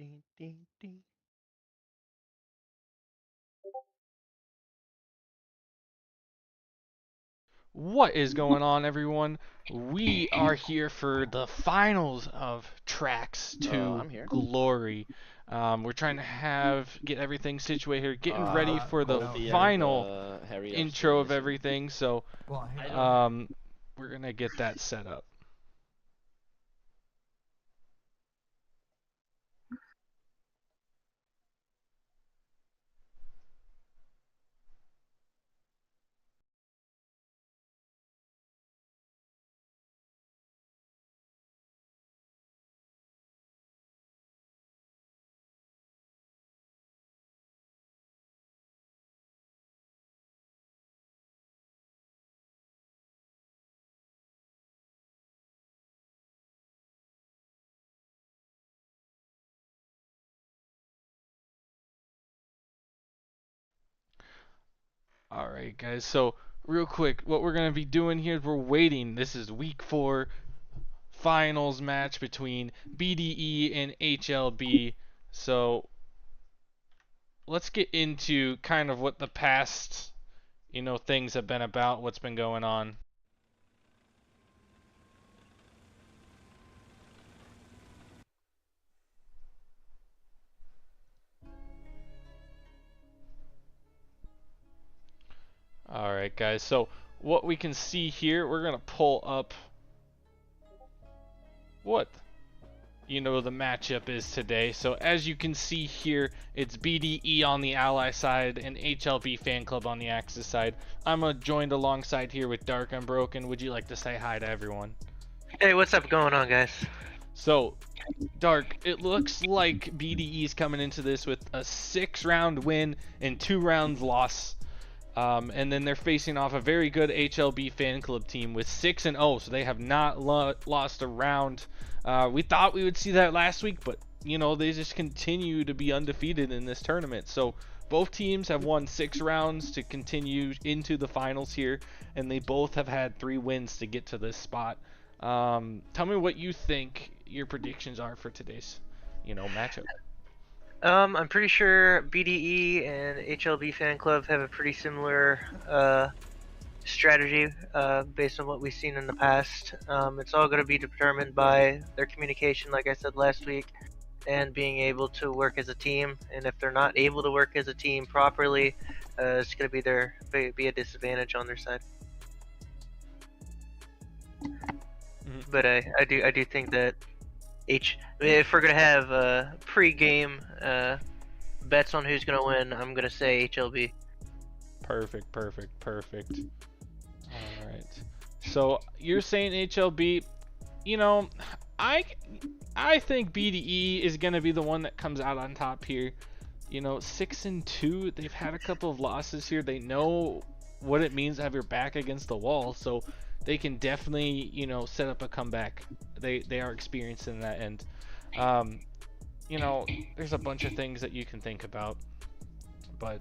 Ding, ding, ding. What is going on, everyone? We are here for the finals of Tracks to I'm here. Glory. We're trying to get everything situated here, getting ready for the Colby final and Harry are still intro of missing. everything. So, Well, hey, we're gonna get that set up. All right, guys. So, real quick, what we're gonna be doing here is we're waiting. This is week 4 finals match between BDE and HLB. So, let's get into kind of what the past, things have been about, what's been going on. All right, guys. So, what we can see here, we're going to pull up what the matchup is today. So, as you can see here, it's BDE on the Ally side and HLB Fan Club on the Axis side. I'm joined alongside here with DarkUnbroken. Would you like to say hi to everyone? Hey, what's up going on, guys? So, Dark, it looks like BDE's coming into this with a 6-round win and 2 rounds loss. And then they're facing off a very good HLB Fan Club team with 6-0, so they have not lost a round. We thought we would see that last week, but they just continue to be undefeated in this tournament. So both teams have won 6 rounds to continue into the finals here, and they both have had 3 wins to get to this spot. Tell me what you think your predictions are for today's, matchup. I'm pretty sure BDE and HLB Fan Club have a pretty similar strategy based on what we've seen in the past. It's all going to be determined by their communication, like I said last week, and being able to work as a team. And if they're not able to work as a team properly, it's going to be a disadvantage on their side. But I do think that if we're gonna have pre-game bets on who's gonna win, I'm gonna say HLB. Perfect. All right. So you're saying HLB. I think BDE is gonna be the one that comes out on top here. 6-2. They've had a couple of losses here. They know what it means to have your back against the wall, so they can definitely, set up a comeback. They are experienced in that end. There's a bunch of things that you can think about, but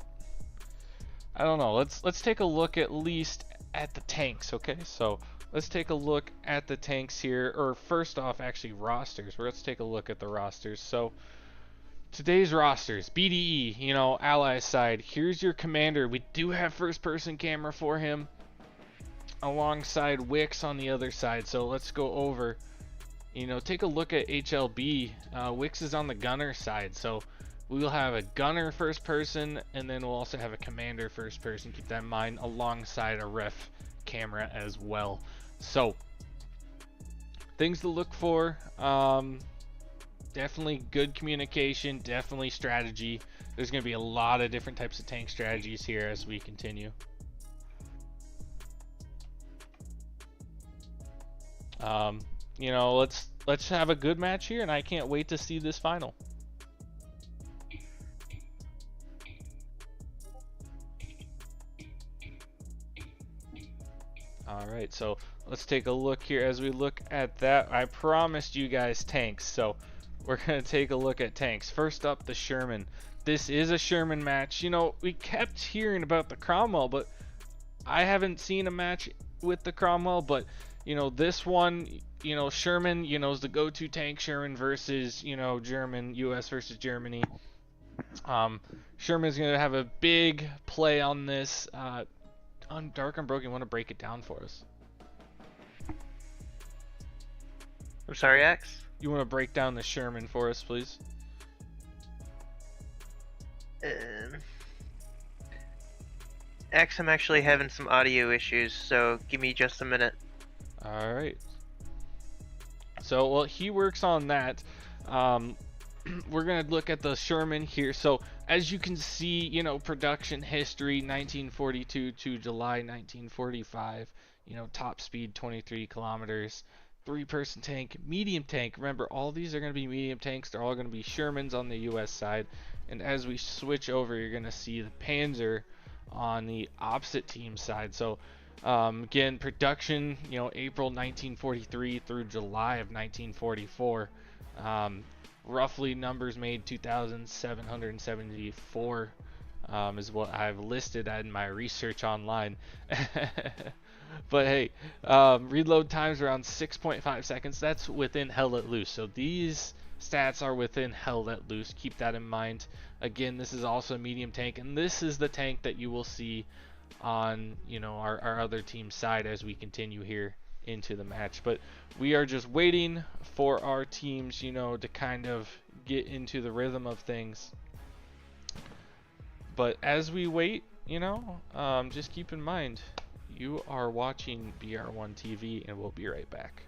I don't know. Let's take a look at least at the tanks, okay? So let's take a look at the tanks here, or first off, actually rosters. Let's take a look at the rosters. So today's rosters, BDE, ally side. Here's your commander. We do have first-person camera for him, alongside Wix on the other side. So let's go over, take a look at HLB. Wix is on the gunner side, so we will have a gunner first person, and then we'll also have a commander first person. Keep that in mind, alongside a ref camera as well. So things to look for, definitely good communication, definitely strategy. There's going to be a lot of different types of tank strategies here as we continue. Let's have a good match here, and I can't wait to see this final. All right, so let's take a look here. As we look at that, I promised you guys tanks, so we're gonna take a look at tanks. First up, the Sherman. This is a Sherman match. We kept hearing about the Cromwell, but I haven't seen a match with the Cromwell, but this one, Sherman, is the go-to tank. Sherman versus, German, U.S. versus Germany. Sherman's going to have a big play on this. On DarkUnbroken, want to break it down for us? I'm sorry, X? You want to break down the Sherman for us, please? X, I'm actually having some audio issues, so give me just a minute. All right. So, well, he works on that. We're going to look at the Sherman here. So, as you can see, production history, 1942 to July 1945. Top speed 23 kilometers. 3-person tank, medium tank. Remember, all these are going to be medium tanks. They're all going to be Shermans on the U.S. side. And as we switch over, you're going to see the Panzer on the opposite team side. So, again, production, April 1943 through July of 1944. Roughly numbers made 2,774 is what I've listed in my research online. But hey, reload times around 6.5 seconds. That's within held let loose. So these stats are within held let loose. Keep that in mind. Again, this is also a medium tank, and this is the tank that you will see on our other team side as we continue here into the match. But we are just waiting for our teams, to kind of get into the rhythm of things. But as we wait, just keep in mind, you are watching BR1 TV, and we'll be right back.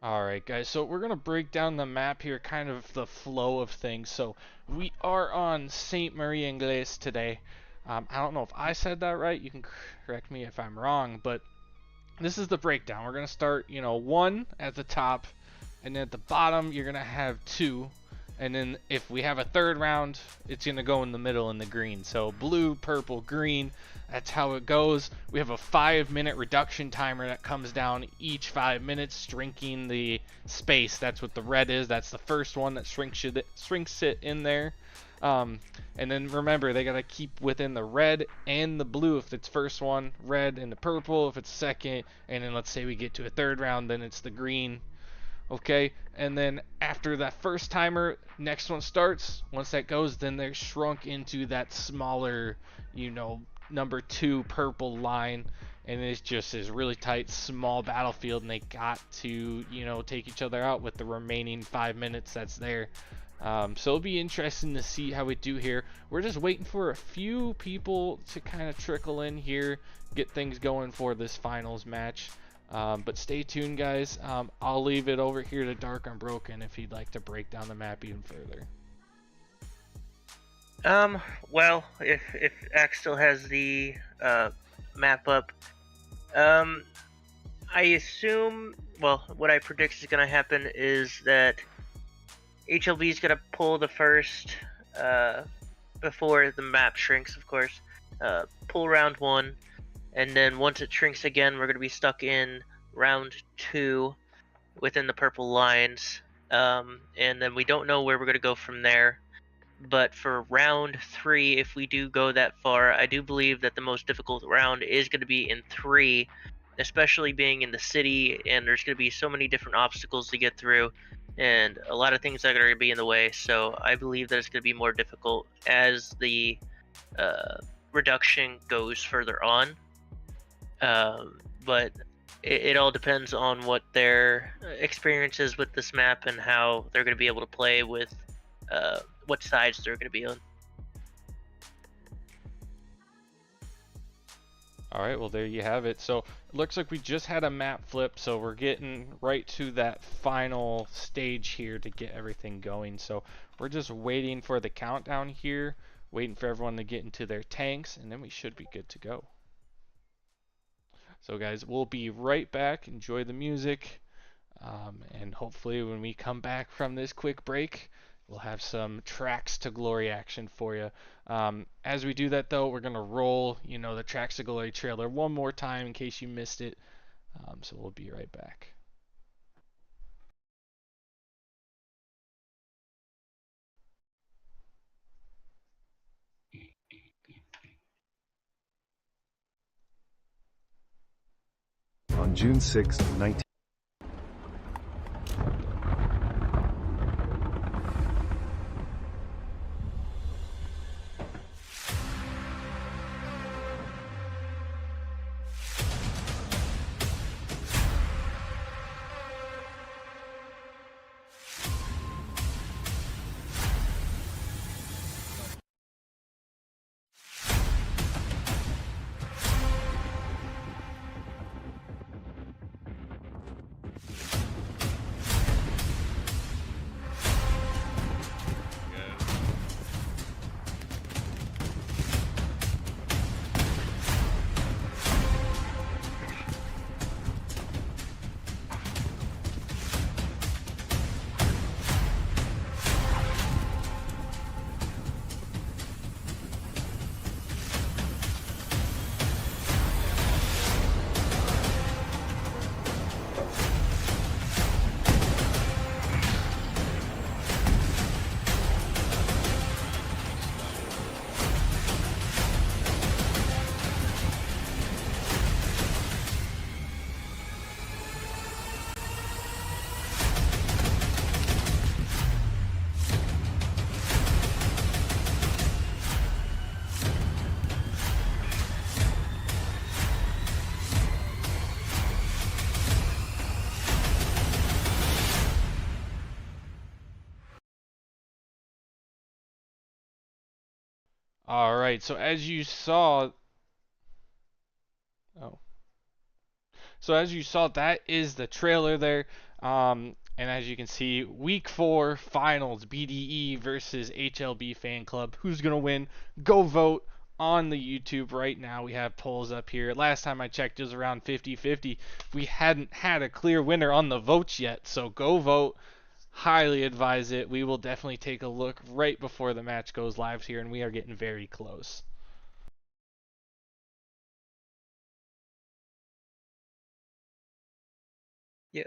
Alright guys, so we're going to break down the map here, kind of the flow of things. So we are on Saint Marie Anglaise today. I don't know if I said that right, you can correct me if I'm wrong, but this is the breakdown. We're going to start, 1 at the top, and then at the bottom you're going to have 2. And then if we have a third round, it's going to go in the middle in the green. So blue, purple, green, that's how it goes. We have a 5-minute reduction timer that comes down each 5 minutes, shrinking the space. That's what the red is. That's the first one that shrinks it in there. And then remember, they got to keep within the red and the blue if it's first one, red and the purple if it's second, and then let's say we get to a third round, then it's the green. Okay, and then after that first timer, next one starts. Once that goes, then they're shrunk into that smaller, number 2 purple line, and it's just this really tight, small battlefield, and they got to, take each other out with the remaining 5 minutes that's there. So it'll be interesting to see how we do here. We're just waiting for a few people to kind of trickle in here, get things going for this finals match. But stay tuned, guys. I'll leave it over here to DarkUnbroken if he'd like to break down the map even further. Well, if Axe still has the map up, I assume, well, what I predict is going to happen is that HLB is going to pull the first, before the map shrinks, of course, pull round 1. And then once it shrinks again, we're going to be stuck in round 2 within the purple lines. And then we don't know where we're going to go from there. But for round 3, if we do go that far, I do believe that the most difficult round is going to be in 3, especially being in the city, and there's going to be so many different obstacles to get through, and a lot of things that are going to be in the way. So I believe that it's going to be more difficult as the reduction goes further on. But it all depends on what their experience is with this map and how they're going to be able to play with what sides they're going to be on. Alright, well there you have it. So it looks like we just had a map flip, so we're getting right to that final stage here to get everything going. So we're just waiting for the countdown here, waiting for everyone to get into their tanks, and then we should be good to go. So guys, we'll be right back. Enjoy the music, and hopefully when we come back from this quick break, we'll have some Tracks to Glory action for you. As we do that though, we're gonna roll, the Tracks to Glory trailer one more time in case you missed it. So we'll be right back. On June 6, 19... Alright, so as you saw, that is the trailer there. And as you can see, week 4 finals, BDE versus HLB fan club. Who's gonna win? Go vote on the YouTube right now. We have polls up here. Last time I checked, it was around 50-50. We hadn't had a clear winner on the votes yet, so go vote. Highly advise it. We will definitely take a look right before the match goes live here, and we are getting very close. Yeah.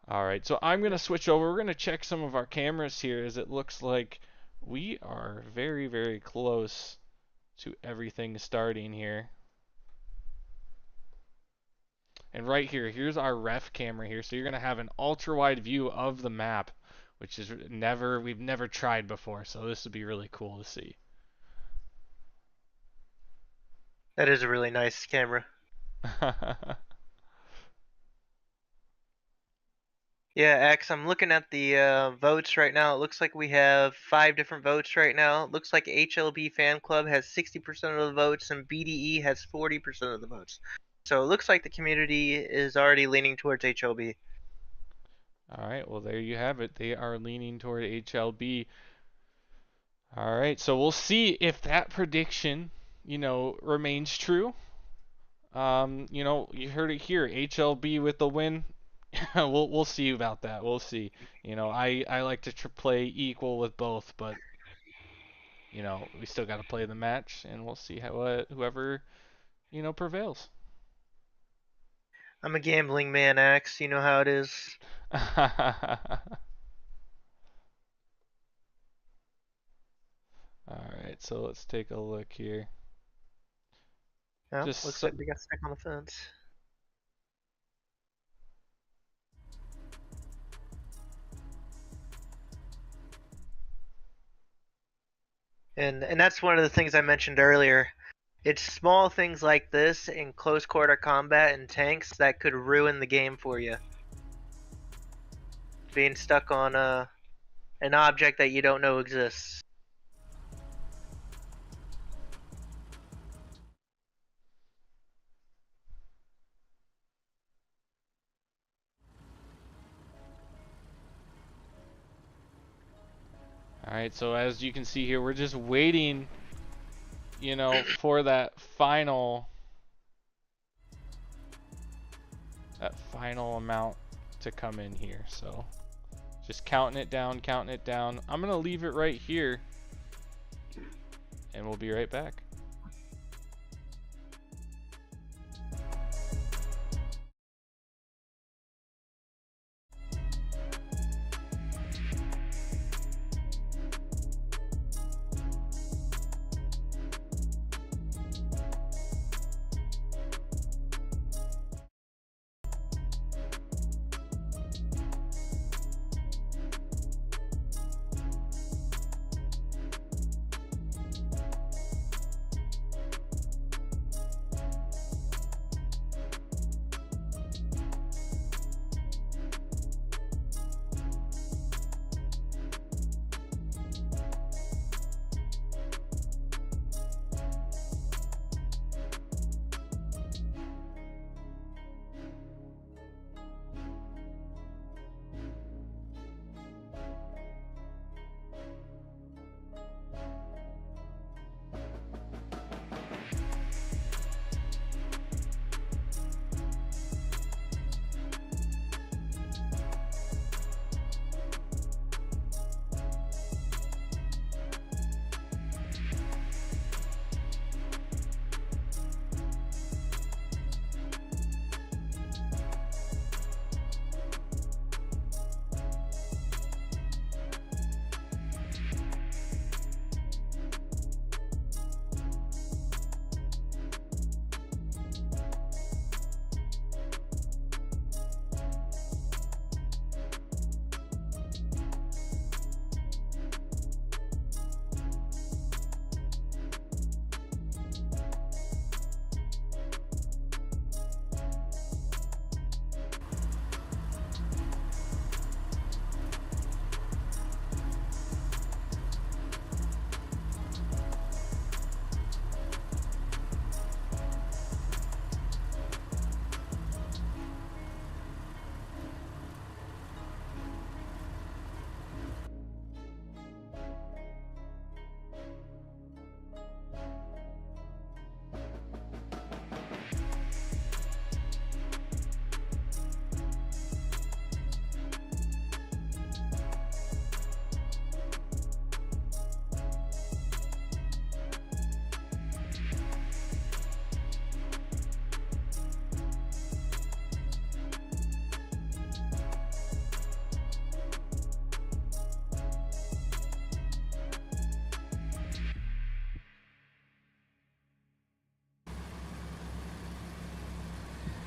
All right, so I'm going to switch over. We're going to check some of our cameras here, as it looks like we are very, very close to everything starting here. And right here, here's our ref camera here. So you're going to have an ultra wide view of the map, which is we've never tried before. So this would be really cool to see. That is a really nice camera. Yeah, X, I'm looking at the votes right now. It looks like we have 5 different votes right now. It looks like HLB fan club has 60% of the votes and BDE has 40% of the votes. So it looks like the community is already leaning towards HLB. All right, well, there you have it. They are leaning toward HLB. All right, so we'll see if that prediction, remains true. You heard it here. HLB with the win. we'll see about that. We'll see. I like to play equal with both, but we still got to play the match, and we'll see how whoever prevails. I'm a gambling man, X. You know how it is. Alright, so let's take a look here. Oh, looks like we got stuck on the fence. And that's one of the things I mentioned earlier. It's small things like this in close quarter combat and tanks that could ruin the game for you. Being stuck on an object that you don't know exists. Alright, so as you can see here, we're just waiting, for that final amount to come in here. So just counting it down. I'm gonna leave it right here, and we'll be right back.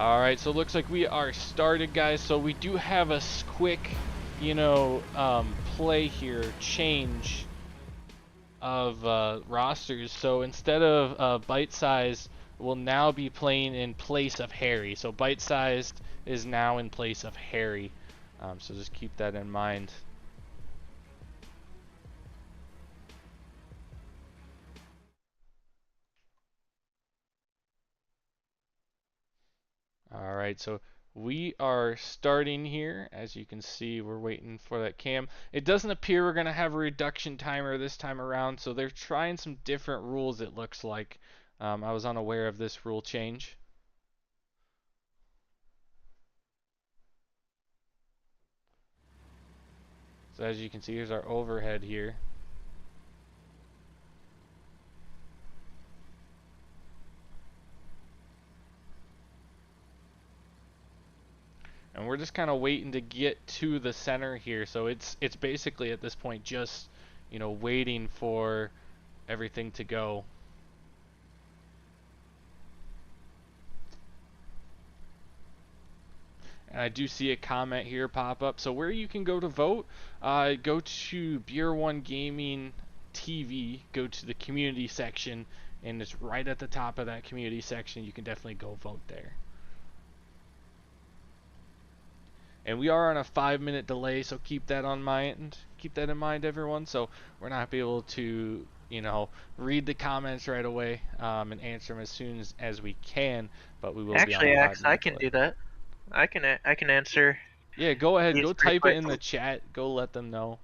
Alright, so it looks like we are started, guys. So we do have a quick, play here, change of rosters. So instead of bite-sized, will now be playing in place of Harry. So bite-sized is now in place of Harry. So just keep that in mind. Alright, so we are starting here. As you can see, we're waiting for that cam. It doesn't appear we're going to have a reduction timer this time around, so they're trying some different rules, it looks like. I was unaware of this rule change. So as you can see, here's our overhead here. And we're just kind of waiting to get to the center here. So it's basically at this point just, waiting for everything to go. And I do see a comment here pop up. So where you can go to vote, go to Beer One Gaming TV, go to the community section, and it's right at the top of that community section. You can definitely go vote there. And we are on a 5-minute delay, so keep that on mind. Keep that in mind, everyone. So we're not be able to, read the comments right away and answer them as soon as we can. But we will Actually, be on a Ax, I can do that. I can answer. Yeah, go ahead. these Go pretty type it in quickly. the chat. Go let them know.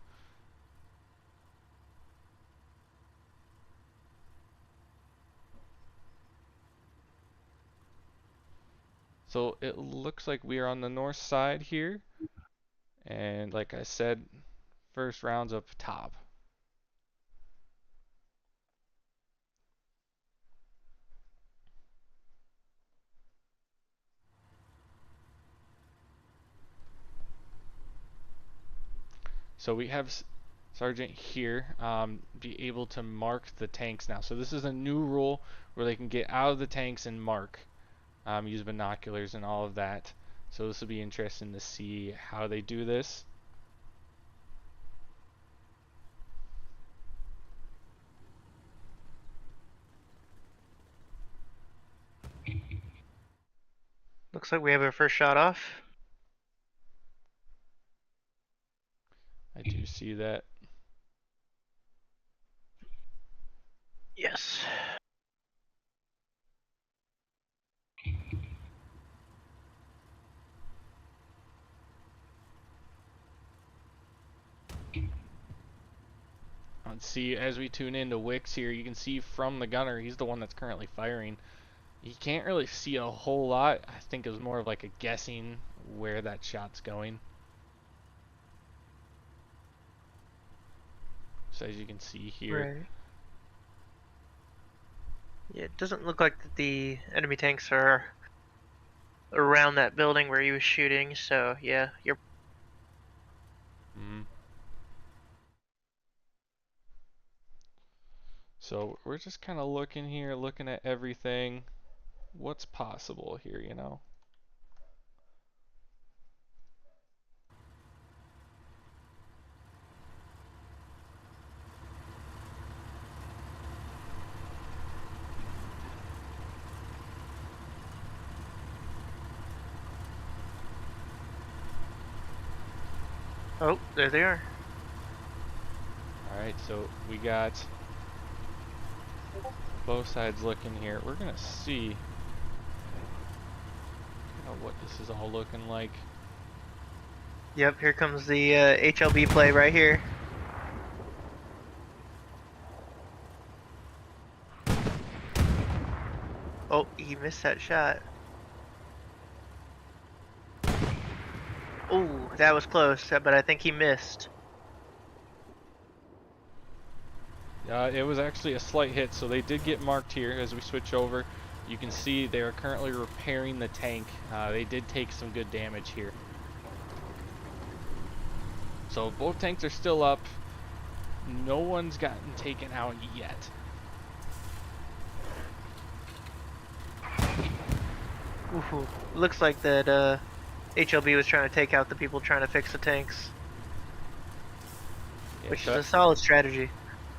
So it looks like we are on the north side here. And like I said, first round's up top. So we have Sergeant here be able to mark the tanks now. So this is a new rule where they can get out of the tanks and mark, use binoculars and all of that. So this will be interesting to see how they do this. Looks like we have our first shot off. I do see that. Yes. Let's see, as we tune into Wix here, you can see from the gunner, he's the one that's currently firing. You can't really see a whole lot. I think it was more of like a guessing where that shot's going. So as you can see here. Right. Yeah, it doesn't look like the enemy tanks are around that building where he was shooting, so yeah, you're... So we're just kind of looking here, looking at everything. What's possible here, Oh, there they are. Alright, so we got both sides looking here. We're going to see what this is all looking like. Yep, here comes the HLB play right here. Oh, he missed that shot. Oh, that was close, but I think he missed. It was actually a slight hit, so they did get marked here as we switch over. You can see they are currently repairing the tank. They did take some good damage here. So both tanks are still up. No one's gotten taken out yet. Ooh, looks like that HLB was trying to take out the people trying to fix the tanks, Yeah, which so is a solid strategy.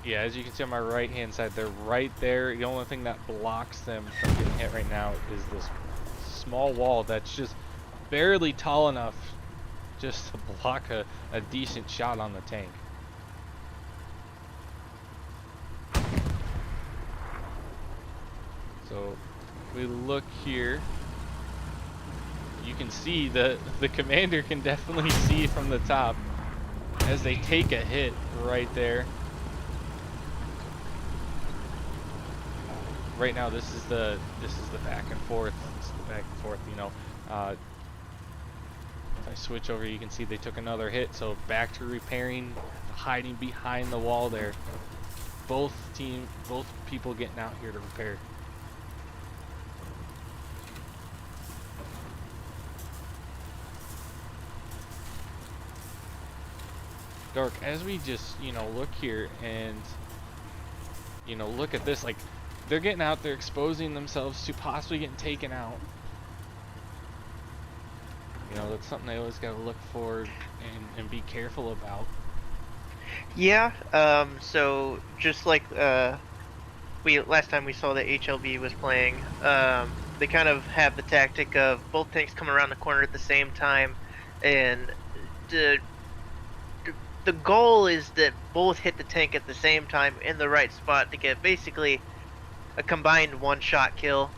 yeah, as you can see on my right hand side, they're right there. The only thing that blocks them from getting hit right now is this small wall that's just barely tall enough just to block a decent shot on the tank. So we look here, you can see the commander can definitely see from the top as they take a hit right there. Right now this is the back and forth. This is the back and forth, you know. If I switch over, you can see they took another hit, so back to repairing, hiding behind the wall there. Both people getting out here to repair. Dark, as we just, you know, look here and, you know, look at this, like, they're getting out there, exposing themselves to possibly getting taken out. You know, that's something they always got to look for and be careful about. Yeah, so just like last time we saw that HLB was playing, they kind of have the tactic of both tanks coming around the corner at the same time, and the goal is that both hit the tank at the same time in the right spot to get basically a combined one-shot kill.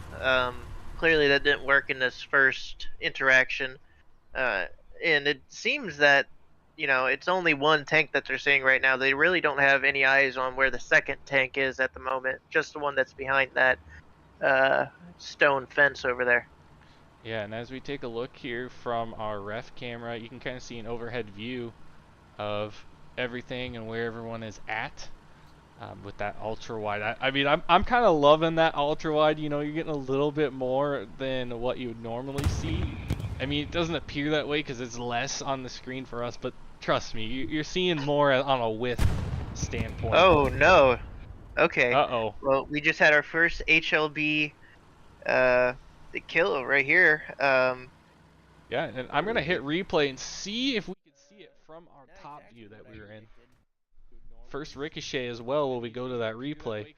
Clearly that didn't work in this first interaction, and it seems that, you know, it's only one tank that they're seeing right now. They really don't have any eyes on where the second tank is at the moment, just the one that's behind that stone fence over there. Yeah, and as we take a look here from our ref camera, you can kind of see an overhead view of everything and where everyone is at with that ultra wide. I mean, I'm kind of loving that ultra wide. You know, you're getting a little bit more than what you would normally see. I mean, it doesn't appear that way because it's less on the screen for us, but trust me, you're seeing more on a width standpoint. Oh no. Okay. Uh-oh. Well, we just had our first HLB kill right here. Yeah, and I'm gonna hit replay and see if we can see it from our top view that we were in. First ricochet as well while we go to that replay.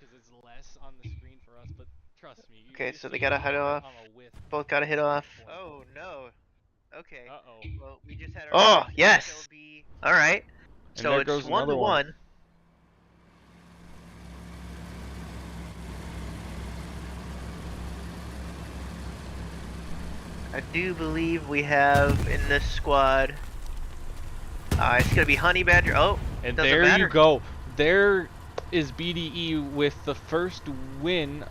Okay, so they got a hit off. Both got a hit off. Oh no. Okay. Uh-oh. Well, we just had our first yes. HLB. All right. And So there it's goes 1 another to one. 1. I do believe we have in this squad. It's gonna be Honey Badger. Oh, And doesn't there matter. you go. There is BDE with the first win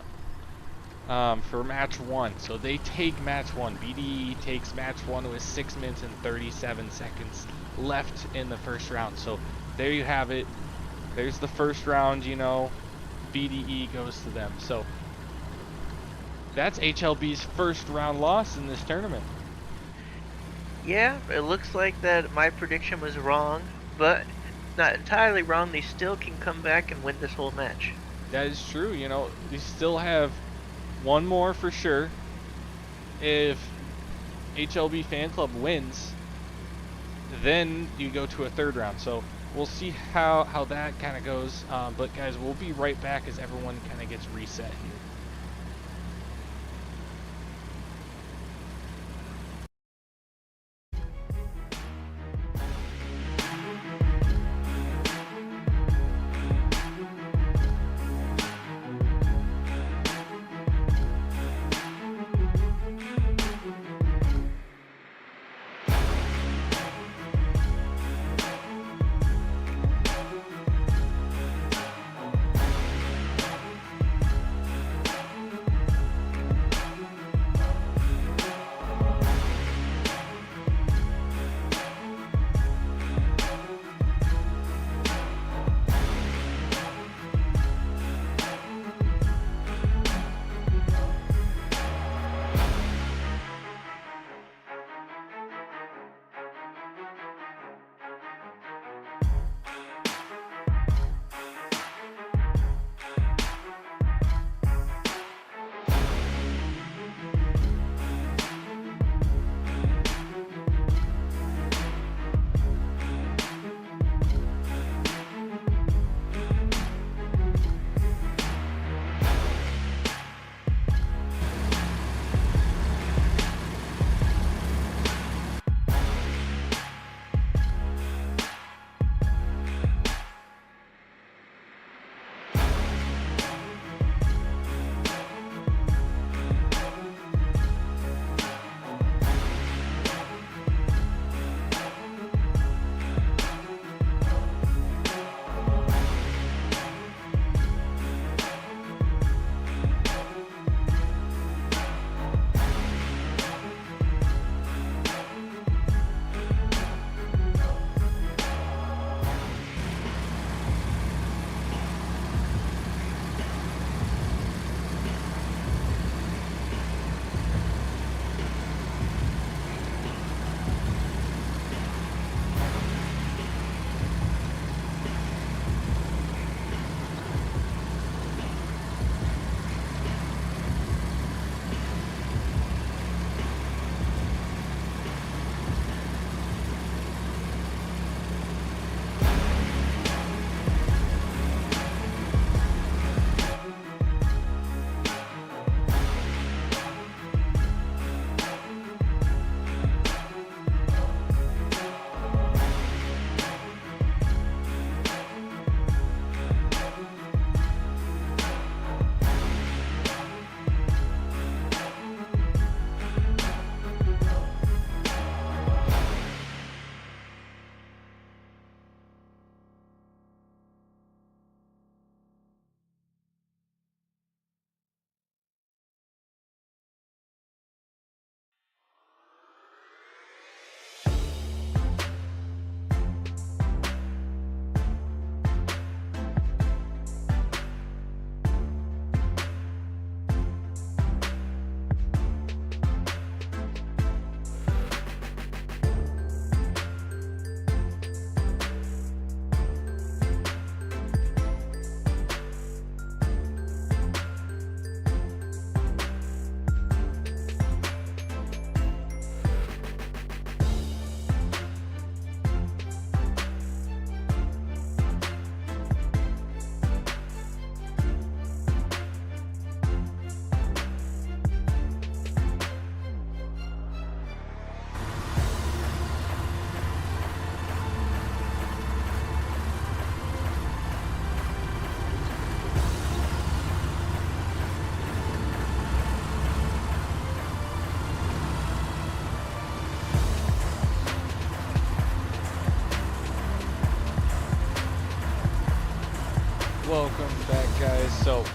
for match 1. So they take match 1. BDE takes match 1 with 6 minutes and 37 seconds left in the first round. So there you have it. There's the first round, you know. BDE goes to them. So that's HLB's first round loss in this tournament. Yeah, it looks like that my prediction was wrong, but not entirely wrong. They still can come back and win this whole match. That is true. You know, we still have one more for sure. If HLB Fan Club wins, then you go to a third round. So we'll see how that kind of goes. But guys, we'll be right back as everyone kind of gets reset here. welcome back, guys. So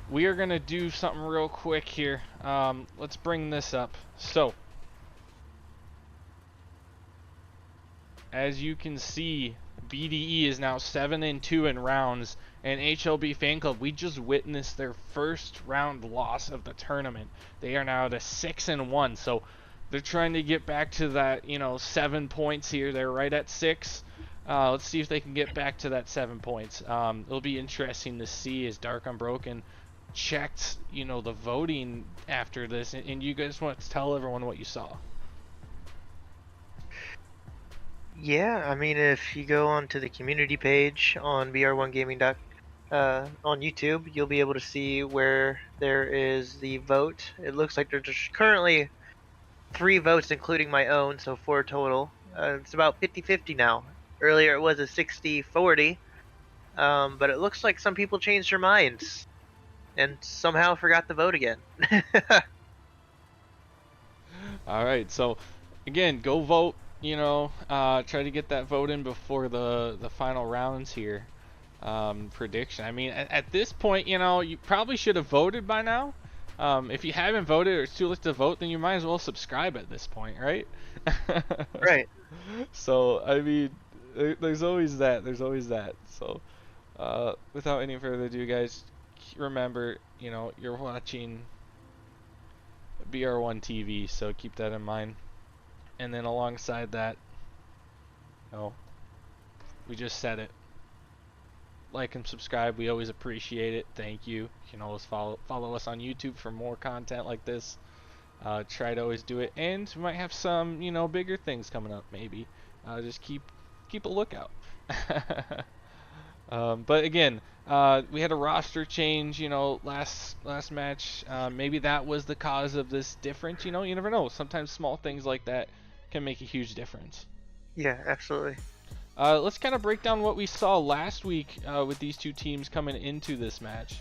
we are gonna do something real quick here. Let's bring this up. So as you can see, BDE is now 7-2 in rounds, and HLB Fan Club, we just witnessed their first round loss of the tournament. They are now at a 6-1, so they're trying to get back to that, 7 points here. They're right at 6. Let's see if they can get back to that 7 points. It'll be interesting to see as DarkUnbroken checked, the voting after this, and you guys want to tell everyone what you saw. Yeah, I mean, if you go onto the community page on BR1Gaming on YouTube, you'll be able to see where there is the vote. It looks like there's currently 3 votes, including my own, so 4 total. It's about 50-50 now. Earlier it was a 60-40, but it looks like some people changed their minds and somehow forgot to vote again. All right, so again, go vote. Try to get that vote in before the final rounds here. Prediction. I mean, at this point, you probably should have voted by now. If you haven't voted or it's too late to vote, then you might as well subscribe at this point, right? Right. So, I mean, there's always that. There's always that. So, without any further ado, guys, remember, you're watching BR1 TV, so keep that in mind. And then alongside that, we just said it. Like and subscribe. We always appreciate it. Thank you. You can always follow us on YouTube for more content like this. Try to always do it, and we might have some bigger things coming up. Maybe just keep a lookout. But again, we had a roster change. Last match. Maybe that was the cause of this difference. You never know. Sometimes small things like that can make a huge difference. Yeah, absolutely. Let's kind of break down what we saw last week with these two teams coming into this match.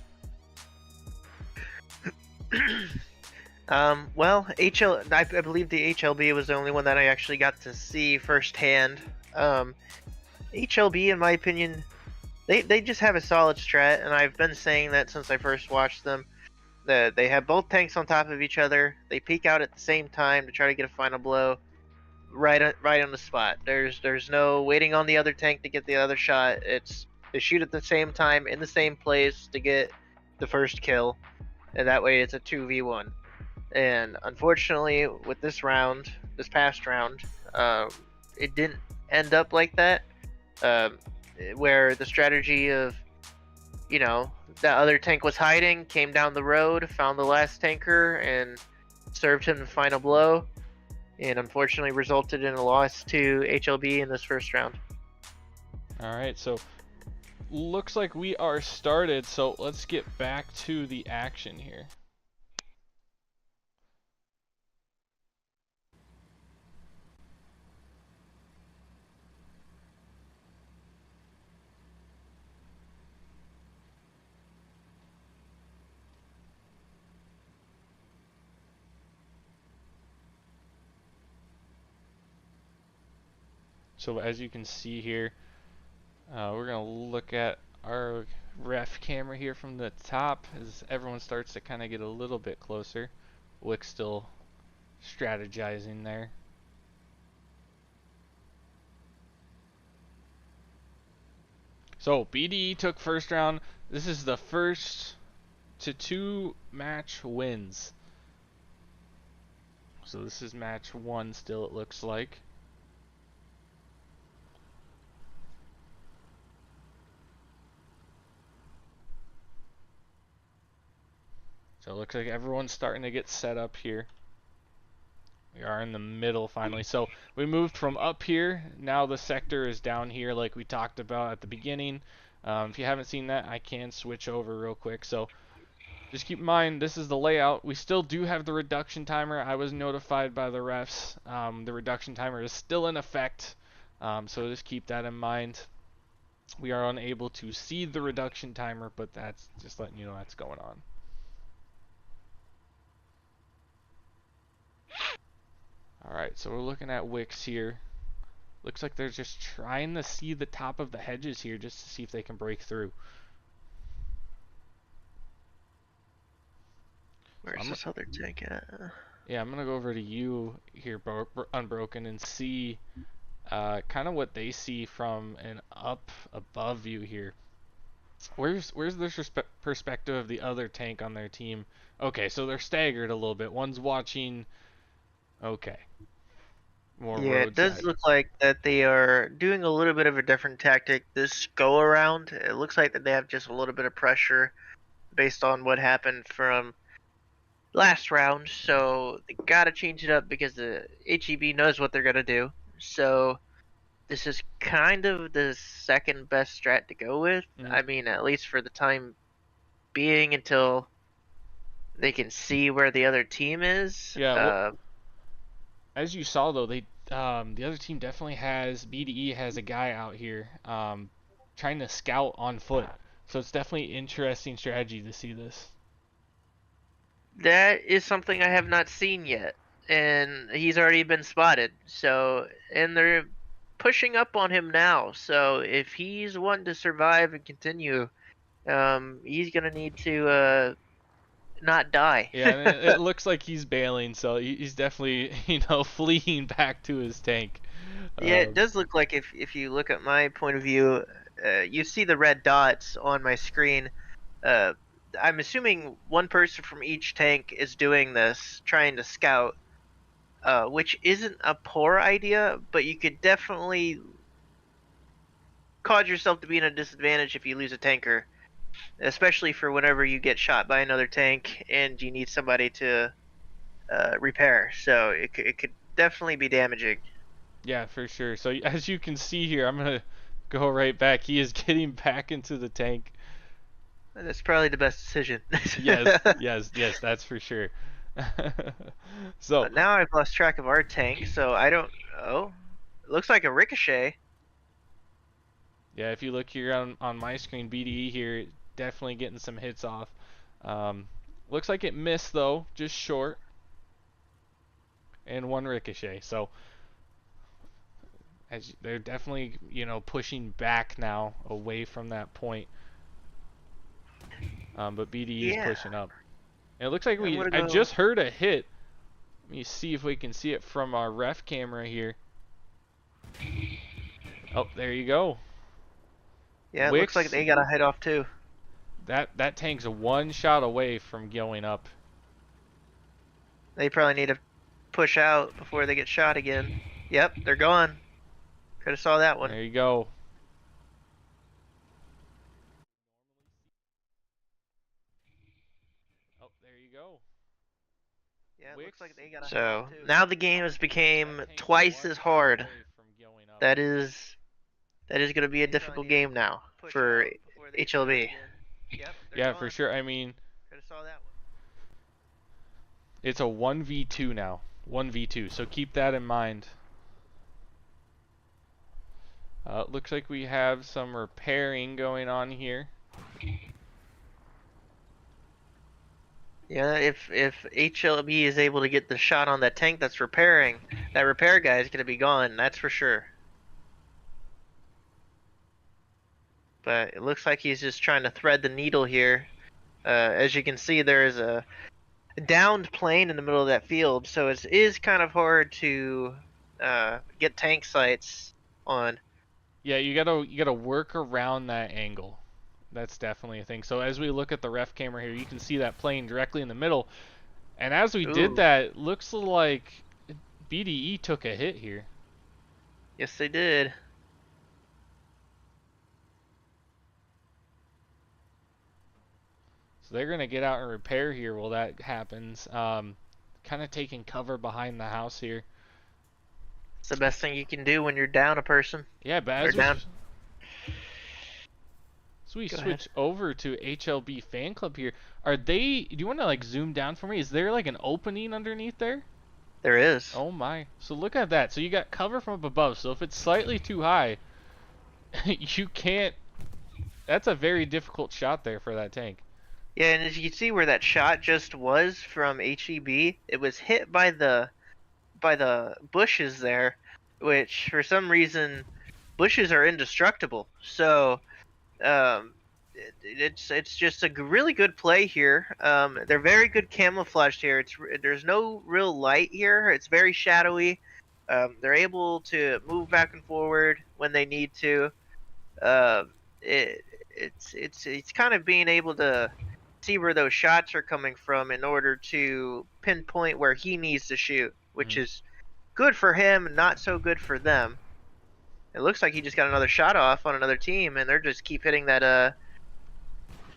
Well, I believe the HLB was the only one that I actually got to see firsthand. HLB, in my opinion, they just have a solid strat, and I've been saying that since I first watched them. That they have both tanks on top of each other. They peek out at the same time to try to get a final blow. Right on the spot. There's no waiting on the other tank to get the other shot. They shoot at the same time in the same place to get the first kill, and that way it's a 2v1. And unfortunately, with this past round, it didn't end up like that. Where the strategy of, that other tank was hiding, came down the road, found the last tanker, and served him the final blow. And unfortunately resulted in a loss to HLB in this first round. Alright, so looks like we are started, so let's get back to the action here. So as you can see here, we're going to look at our ref camera here from the top as everyone starts to kind of get a little bit closer. Wick's still strategizing there. So BDE took first round. This is the first to 2 match wins. So this is match 1 still, it looks like. So it looks like everyone's starting to get set up here. We are in the middle finally. So we moved from up here. Now the sector is down here like we talked about at the beginning. If you haven't seen that, I can switch over real quick. So just keep in mind, this is the layout. We still do have the reduction timer. I was notified by the refs. The reduction timer is still in effect. So just keep that in mind. We are unable to see the reduction timer, but that's just letting you know that's going on. Alright, so we're looking at Wicks here. Looks like they're just trying to see the top of the hedges here just to see if they can break through. Where's this other tank at? Yeah, I'm gonna go over to you here, Unbroken, and see kind of what they see from an up above view here. Where's the perspective of the other tank on their team? Okay, so they're staggered a little bit. One's watching. Okay. More Yeah, it does roadside. look like that they are doing a little bit of a different tactic this go around. It looks like that they have just a little bit of pressure based on what happened from last round, so they gotta change it up because the HEB knows what they're gonna do. So this is kind of the second best strat to go with. I mean, at least for the time being, until they can see where the other team is. Yeah, well, as you saw though, the other team definitely has BDE has a guy out here trying to scout on foot. So it's definitely interesting strategy to see this. That is something I have not seen yet, and he's already been spotted. So, and they're pushing up on him now. So if he's wanting to survive and continue, he's gonna need to not die. Yeah, and it looks like he's bailing, so he's definitely fleeing back to his tank. Yeah, it does look like if you look at my point of view, you see the red dots on my screen. I'm assuming one person from each tank is doing this, trying to scout, which isn't a poor idea, but you could definitely cause yourself to be in a disadvantage if you lose a tanker, especially for whenever you get shot by another tank and you need somebody to repair. So it could definitely be damaging. Yeah, for sure. So as you can see here, I'm gonna go right back. He is getting back into the tank. That's probably the best decision. yes, that's for sure. So but now I've lost track of our tank, so I don't. Oh, it looks like a ricochet. yeah, if you look here on my screen, BDE here definitely getting some hits off. Looks like it missed though, just short, and one ricochet. So as they're definitely pushing back now away from that point. But BDE is pushing up. And it looks like I just heard a hit. Let me see if we can see it from our ref camera here. Oh, there you go. Yeah, it looks like they got a hit off too. That tank's one shot away from going up. They probably need to push out before they get shot again. Yep, they're gone. Could have saw that one. There you go. Oh, there you go. Yeah, it looks like they got a so now the game has become twice as hard. That is going to be a difficult game now for HLB. Yeah, for sure. I mean, it's a 1v2 now. 1v2. So keep that in mind. Looks like we have some repairing going on here. Yeah, if HLB is able to get the shot on that tank that's repairing, that repair guy is going to be gone, that's for sure. But it looks like he's just trying to thread the needle here. As you can see, there is a downed plane in the middle of that field, so it is kind of hard to get tank sights on. Yeah, you gotta work around that angle. That's definitely a thing. So as we look at the ref camera here, you can see that plane directly in the middle. And as we did that, looks like BDE took a hit here. Yes, they did. So they're gonna get out and repair here while that happens. Kind of taking cover behind the house here. It's the best thing you can do when you're down a person. Yeah, but as we switch over to HLB fan club here, do you want to like zoom down for me? Is there like an opening underneath there? There is. Oh my. So look at that. So you got cover from up above. So if it's slightly too high, you can't. That's a very difficult shot there for that tank. Yeah, and as you can see where that shot just was from HEB, it was hit by the bushes there, which for some reason bushes are indestructible. So it's just a really good play here. They're very good camouflaged here. There's no real light here. It's very shadowy. They're able to move back and forward when they need to. Uh, it's kind of being able to see where those shots are coming from in order to pinpoint where he needs to shoot, which is good for him, not so good for them. It looks like he just got another shot off on another team, and they're just keep hitting that.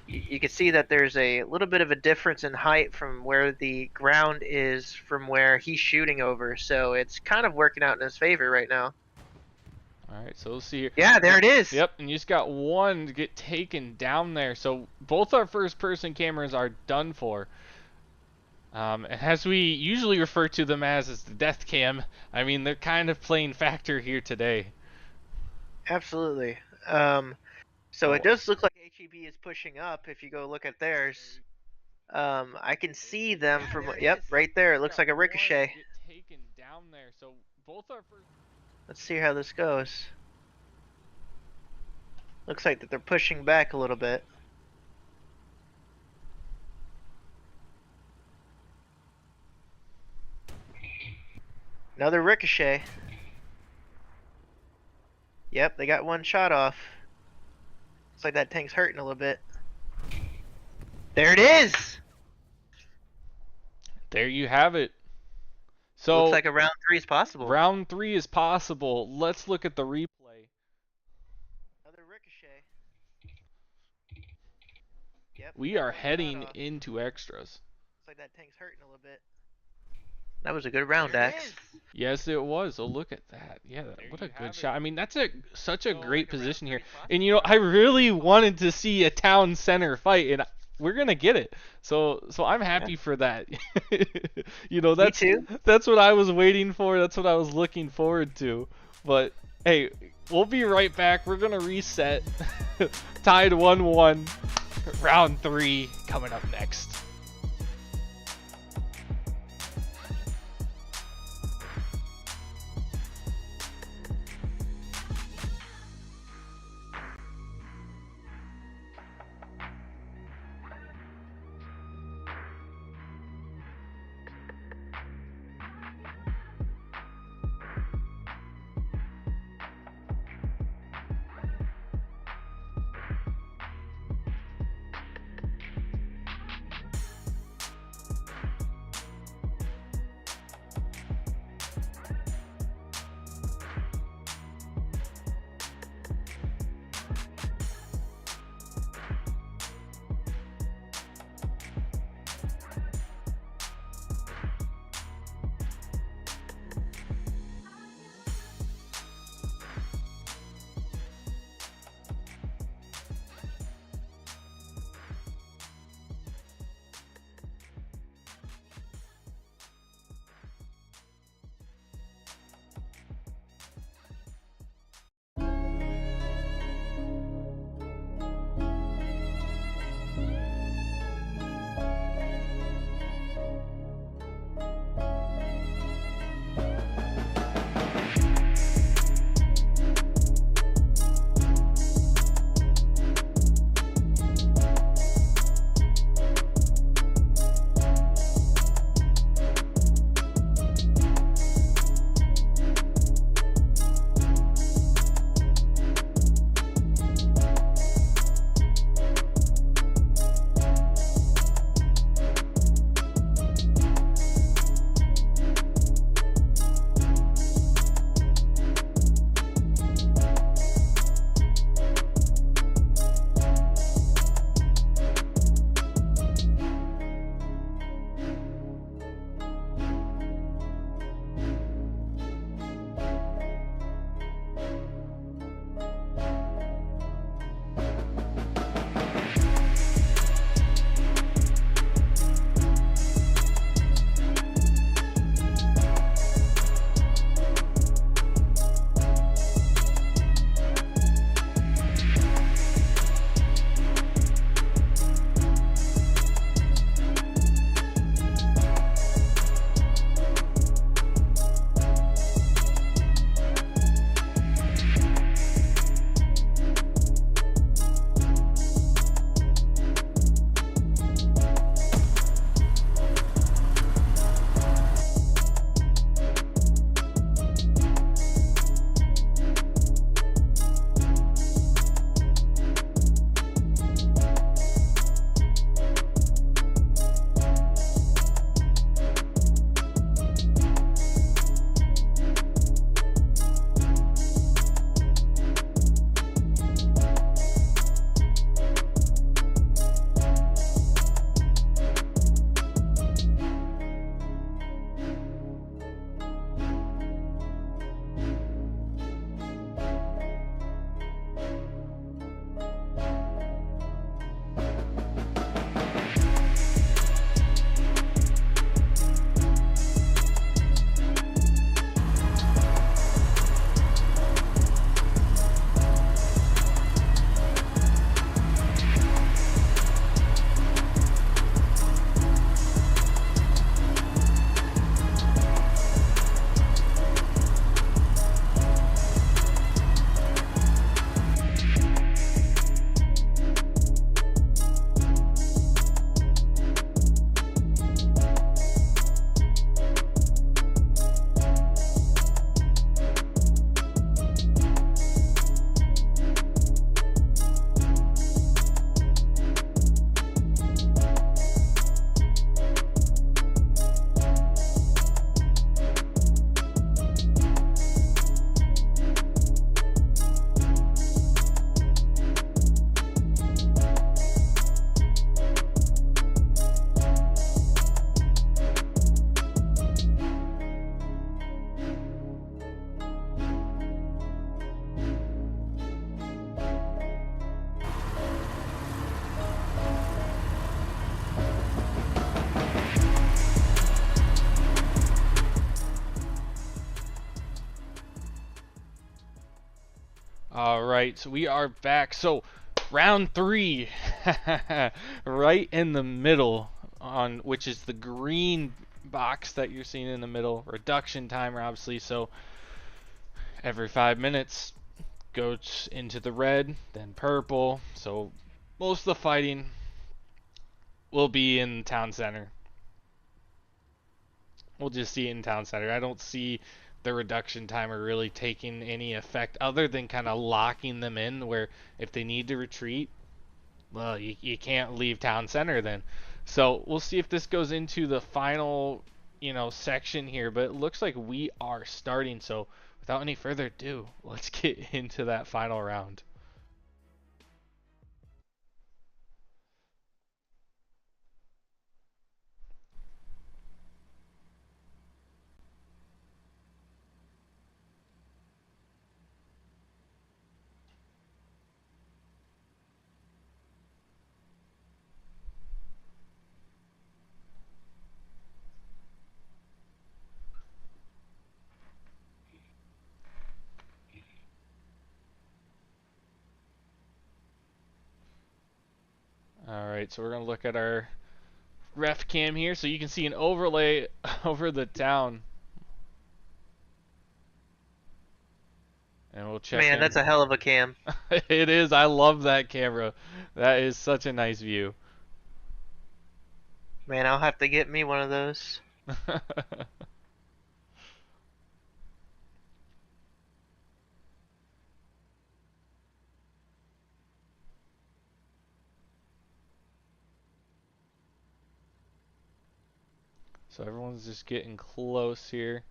You can see that there's a little bit of a difference in height from where the ground is from where he's shooting over, so it's kind of working out in his favor right now. All right, so we'll see here. Yeah, there it is. Yep, and you just got one to get taken down there. So both our first-person cameras are done for. As we usually refer to them as the death cam, I mean, they're kind of playing factor here today. Absolutely. So it does look like HLB is pushing up. If you go look at theirs, I can see them from. Yep, right there. It looks like a ricochet. Get taken down there. So both our first. Let's see how this goes. Looks like that they're pushing back a little bit. Another ricochet. Yep, they got one shot off. Looks like that tank's hurting a little bit. There it is! There you have it. So looks like a round 3 is possible. Round 3 is possible. Let's look at the replay. Another ricochet. Yep. We are heading into extras. Looks like that tank's hurting a little bit. That was a good round, Axe. Yes, it was. Oh, look at that. Yeah, what a good shot. I mean, that's such a great position here. And, you know, I really wanted to see a town center fight, and we're going to get it. So I'm happy for that. You know, Me too. That's what I was waiting for. That's what I was looking forward to. But, hey, we'll be right back. We're going to reset. Tied 1-1. Round 3 coming up next. Alright, so we are back. So, round 3. Right in the middle, on which is the green box that you're seeing in the middle. Reduction timer, obviously. So, every 5 minutes, goes into the red, then purple. So, most of the fighting will be in town center. We'll just see it in town center. I don't see the reduction timer really taking any effect other than kind of locking them in where if they need to retreat, well, you can't leave town center then. So we'll see if this goes into the final, section here, but it looks like we are starting. So without any further ado, let's get into that final round. Alright, so we're going to look at our ref cam here so you can see an overlay over the town. And we'll check Man, in. that's a hell of a cam. It is. I love that camera. That is such a nice view. Man, I'll have to get me one of those. So everyone's just getting close here.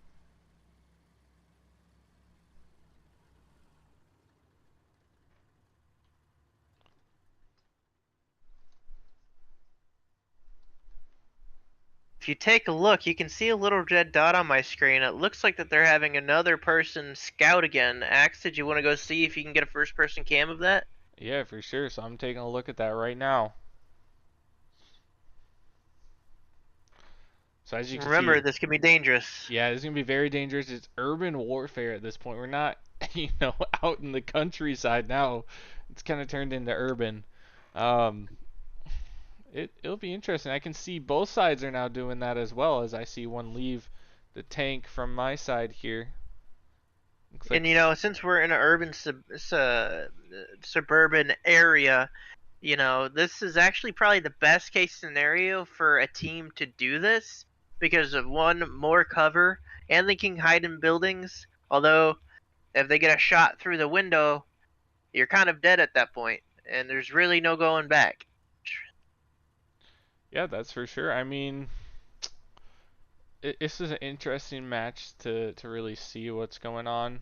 If you take a look, you can see a little red dot on my screen. It looks like that they're having another person scout again. Axe, did you want to go see if you can get a first-person cam of that? Yeah, for sure. So I'm taking a look at that right now. So as you can Remember, see, this can be dangerous. yeah, this is gonna be very dangerous. It's urban warfare at this point. We're not, out in the countryside now. It's kind of turned into urban. It'll be interesting. I can see both sides are now doing that as well, as I see one leave the tank from my side here. Looks like, And since we're in an urban suburban area, this is actually probably the best case scenario for a team to do this because of one, more cover, and they can hide in buildings. Although, if they get a shot through the window, you're kind of dead at that point, and there's really no going back. yeah, that's for sure. I mean, this is an interesting match to really see what's going on.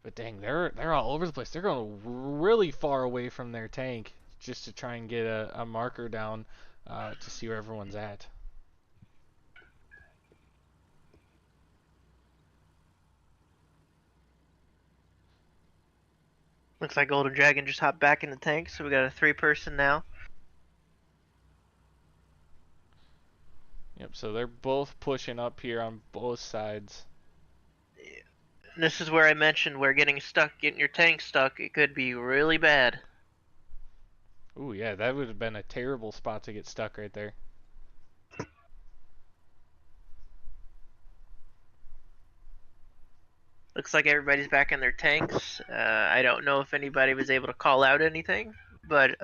But dang, they're all over the place. They're going really far away from their tank just to try and get a marker down to see where everyone's at. Looks like Golden Dragon just hopped back in the tank, so we got a 3-person now. Yep, so they're both pushing up here on both sides. And this is where I mentioned where getting your tank stuck, it could be really bad. Ooh, yeah, that would have been a terrible spot to get stuck right there. Looks like everybody's back in their tanks. I don't know if anybody was able to call out anything, but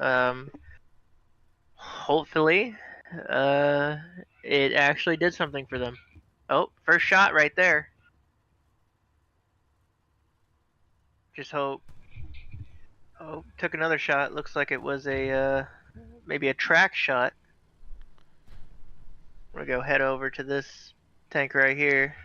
hopefully it actually did something for them. Oh, first shot right there. Just hope. Oh, took another shot. Looks like it was maybe a track shot. We're gonna go head over to this tank right here.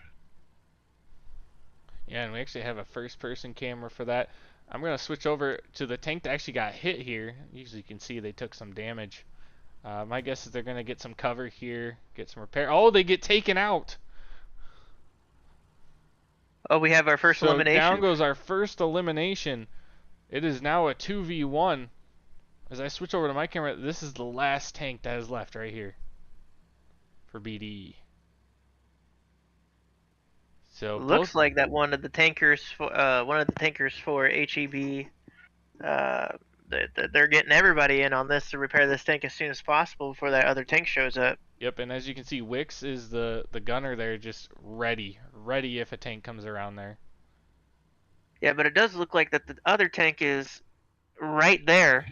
Yeah, and we actually have a first-person camera for that. I'm going to switch over to the tank that actually got hit here. Usually you can see they took some damage. My guess is they're going to get some cover here, get some repair. Oh, they get taken out! Oh, we have our first elimination. Down goes our first elimination. It is now a 2v1. As I switch over to my camera, this is the last tank that is left right here for BDE. So Looks like that one of the tankers for HEB, they're getting everybody in on this to repair this tank as soon as possible before that other tank shows up. Yep, and as you can see, Wix is the gunner there, just ready if a tank comes around there. Yeah, but it does look like that the other tank is right there.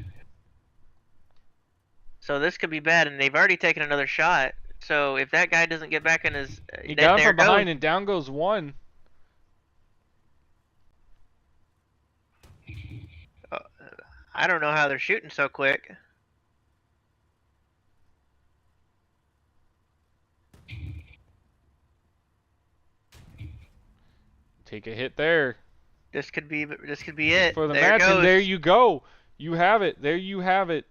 So this could be bad, and they've already taken another shot. So if that guy doesn't get back in his, He got him from behind, and down goes one. I don't know how they're shooting so quick. Take a hit there. This could be it. For the there match, goes. and there you go. You have it. There you have it.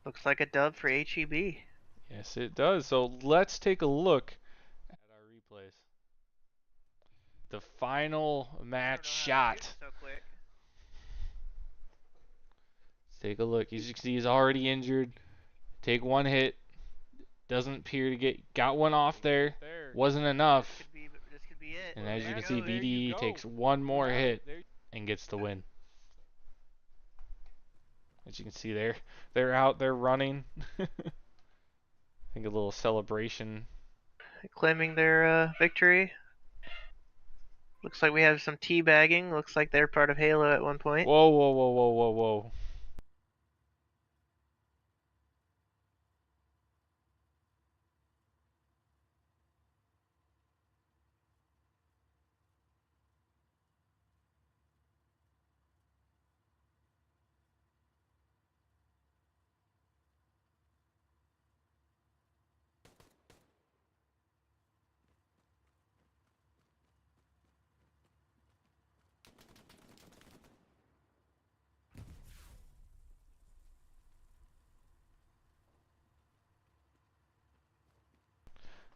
Looks like a dub for HEB. Yes, it does. So let's take a look at our replays. The final match shot. So quick. Let's take a look. As you can see, he's already injured. Take one hit. Doesn't appear to got one off there. Wasn't enough. This could be it. And as you can see, BDE takes one more hit and gets the win. As you can see there, they're out there running. I think a little celebration. Claiming their victory. Looks like we have some teabagging. Looks like they're part of Halo at one point. Whoa, whoa, whoa, whoa, whoa, whoa.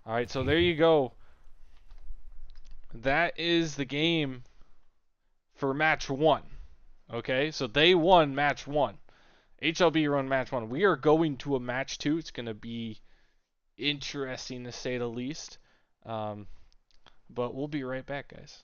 Alright, so there you go. That is the game for match 1. Okay, so they won match 1. HLB won match 1. We are going to a match 2. It's going to be interesting to say the least. But we'll be right back, guys.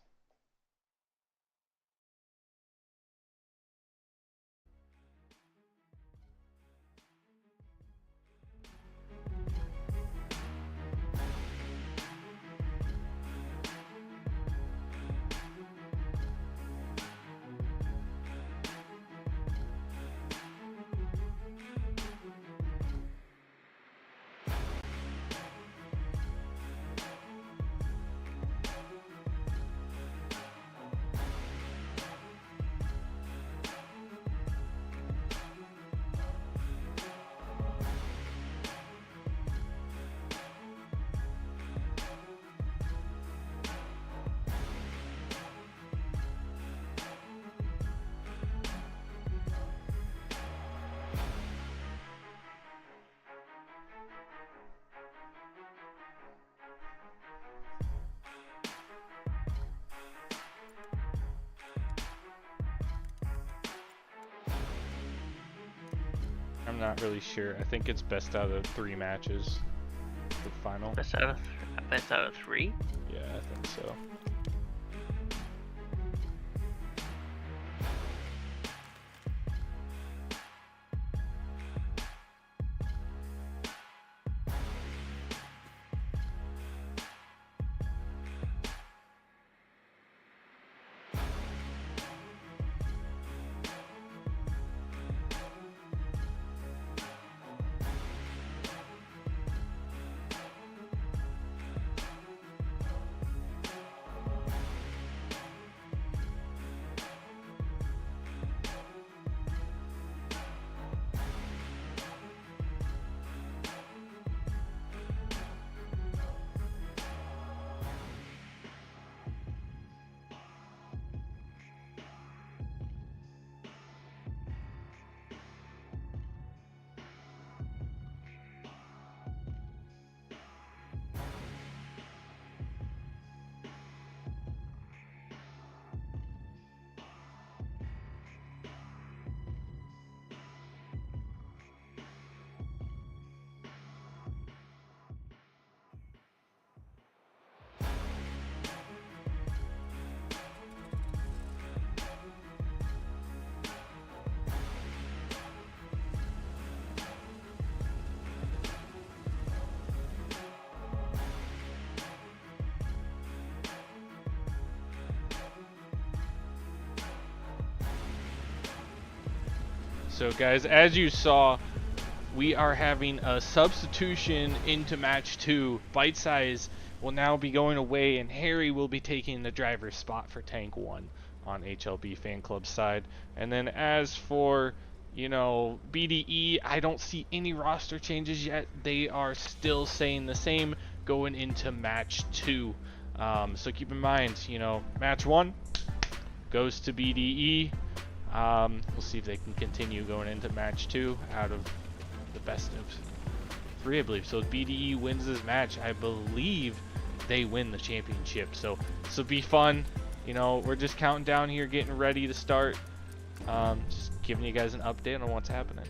I'm not really sure. I think it's best out of 3 matches for the final. Best out of 3? Yeah, I think so. So guys, as you saw, we are having a substitution into match 2. Bite Size will now be going away, and Harry will be taking the driver's spot for Tank 1 on HLB Fan Club side. And then as for, you know, BDE, I don't see any roster changes yet. They are still saying the same going into match 2. So keep in mind, you know, match 1 goes to BDE. We'll see if they can continue going into match 2 out of the best of 3, I believe. So if BDE wins this match, I believe they win the championship. So this will be fun. You know, we're just counting down here, getting ready to start. Just giving you guys an update on what's happening.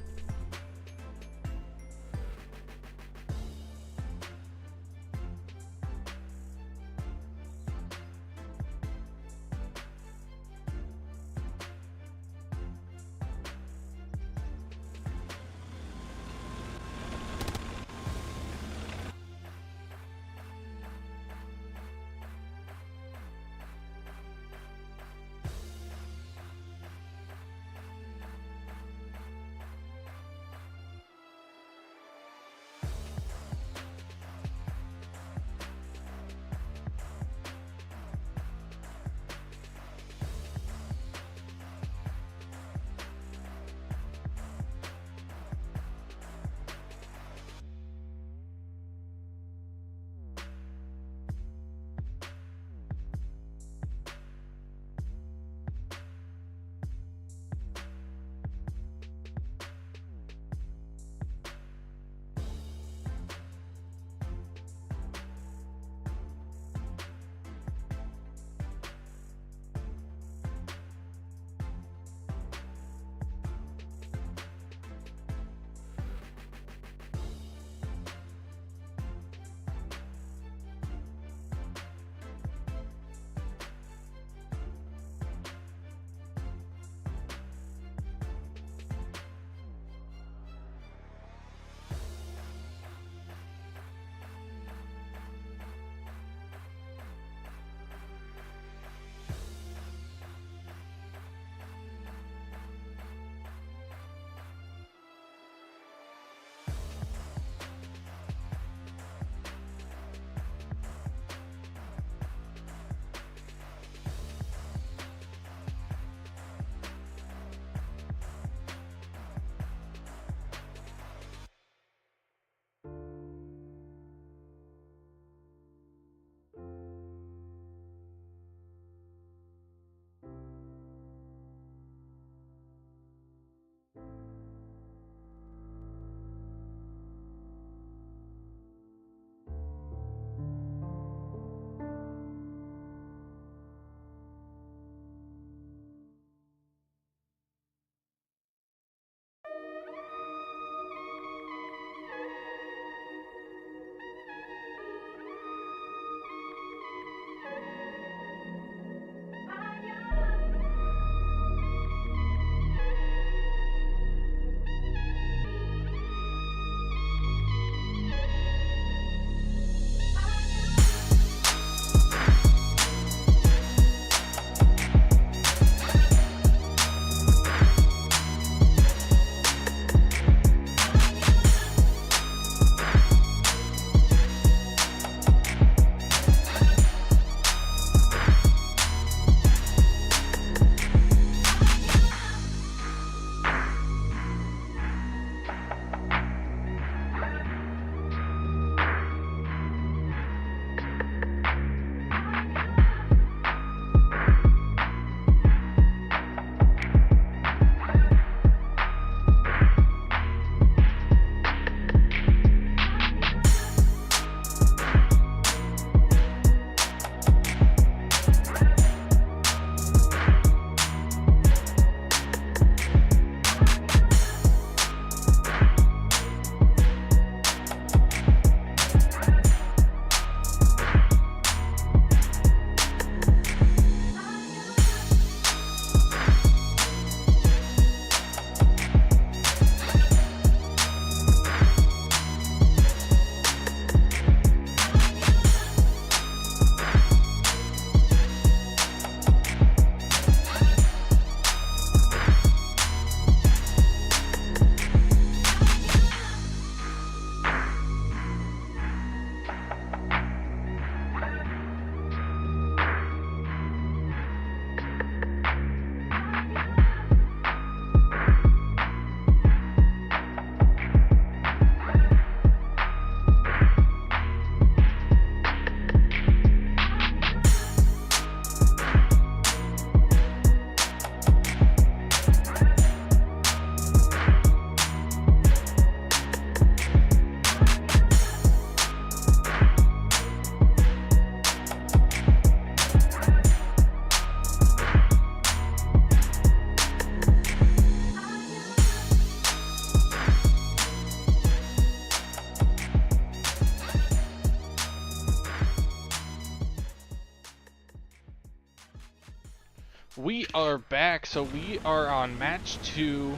we are back. So we are on match 2,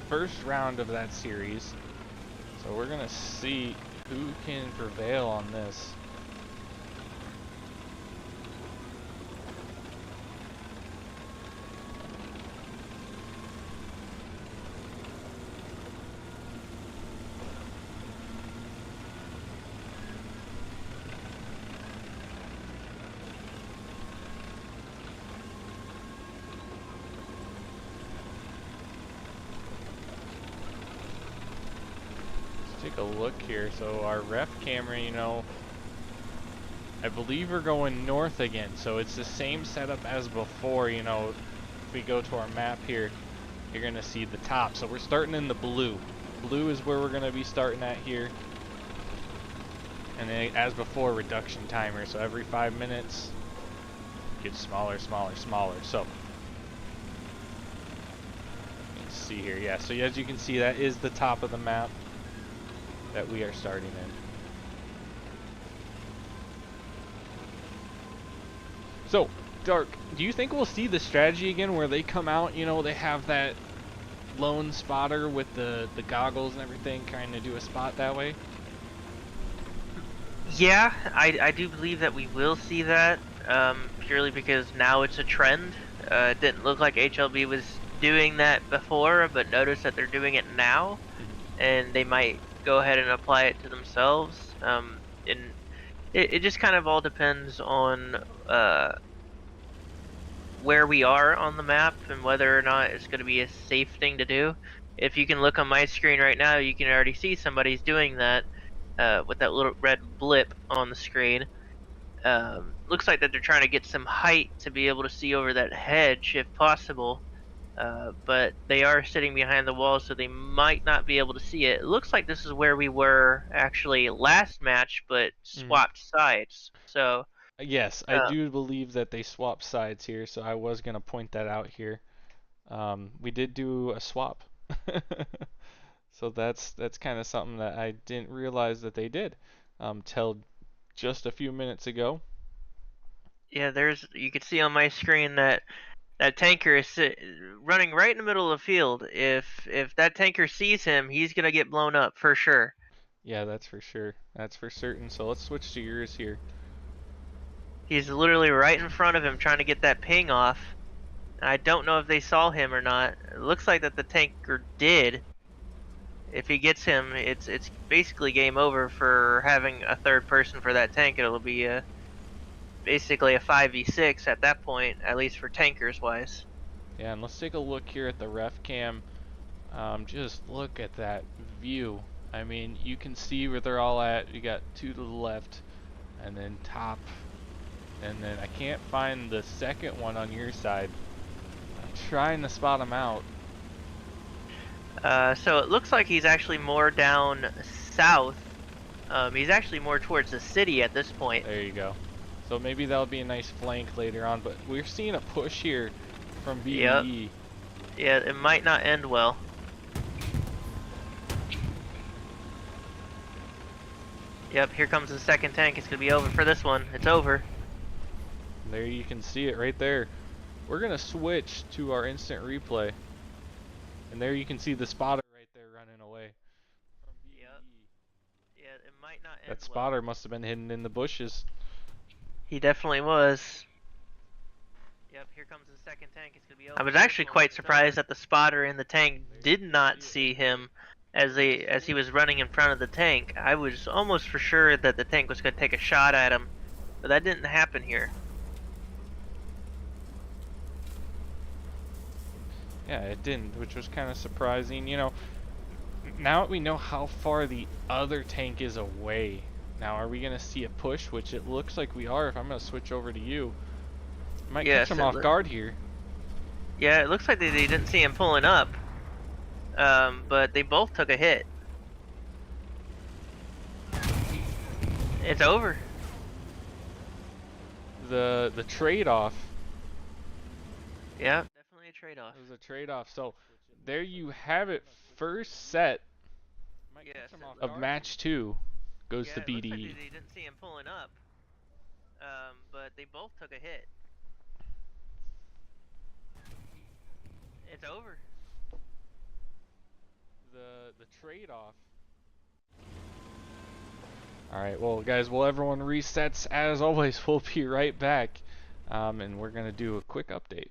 first round of that series. So we're gonna see who can prevail on this. Take a look here. So our ref camera, you know, I believe we're going north again. So it's the same setup as before. You know, if we go to our map here, you're gonna see the top. So we're starting in the blue. Blue is where we're gonna be starting at here. And then, as before, reduction timer. So every 5 minutes, it gets smaller, smaller, smaller. So let's see here. Yeah. So as you can see, that is the top of the map that we are starting in. So, Dark, do you think we'll see the strategy again where they come out, you know, they have that lone spotter with the goggles and everything, trying to do a spot that way? Yeah, I do believe that we will see that, purely because now it's a trend. It didn't look like HLB was doing that before, but notice that they're doing it now, and they might go ahead and apply it to themselves. And it just kind of all depends on where we are on the map and whether or not it's going to be a safe thing to do. If you can look on my screen right now, you can already see somebody's doing that with that little red blip on the screen. Looks like that they're trying to get some height to be able to see over that hedge if possible. But they are sitting behind the wall, so they might not be able to see it. It looks like this is where we were actually last match, but swapped sides. So yes, I do believe that they swapped sides here, so I was going to point that out here. We did do a swap. So that's kind of something that I didn't realize that they did till just a few minutes ago. yeah, you can see on my screen that tanker is running right in the middle of the field. If that tanker sees him, he's gonna get blown up for sure. Yeah, that's for sure. That's for certain. So let's switch to yours here. He's literally right in front of him trying to get that ping off. I don't know if they saw him or not. It looks like that the tanker did. If he gets him, it's basically game over for having a third person for that tank. It'll be basically a 5v6 at that point, at least for tankers wise. Yeah, and let's take a look here at the ref cam. Just look at that view. I mean, you can see where they're all at. You got 2 to the left, and then top, and then I can't find the second one on your side. I'm trying to spot him out. So it looks like he's actually more down south. He's actually more towards the city at this point. There you go. So maybe that'll be a nice flank later on, but we're seeing a push here from BDE. Yep. Yeah, it might not end well. Yep, here comes the second tank. It's going to be over for this one. It's over. There you can see it right there. We're going to switch to our instant replay. And there you can see the spotter right there running away from BDE. Yep. Yeah, it might not end That spotter must have been hidden in the bushes. He definitely was. Yep, here comes the second tank. It's going to be over. I was actually quite surprised that the spotter in the tank did not see him as he was running in front of the tank. I was almost for sure that the tank was going to take a shot at him, but that didn't happen here. Yeah, it didn't, which was kind of surprising. You know, now that we know how far the other tank is away, now are we going to see a push, which it looks like we are. If I'm going to switch over to you, might catch him off guard here. Yeah, it looks like they didn't see him pulling up, but they both took a hit. It's over. The trade-off. Yeah, definitely a trade-off. It was a trade-off. So there you have it. First set of match 2 goes to BDE. Looks like they didn't see him pulling up, but they both took a hit. It's over. The trade-off. Alright, well guys, while everyone resets, as always, we'll be right back. And we're gonna do a quick update.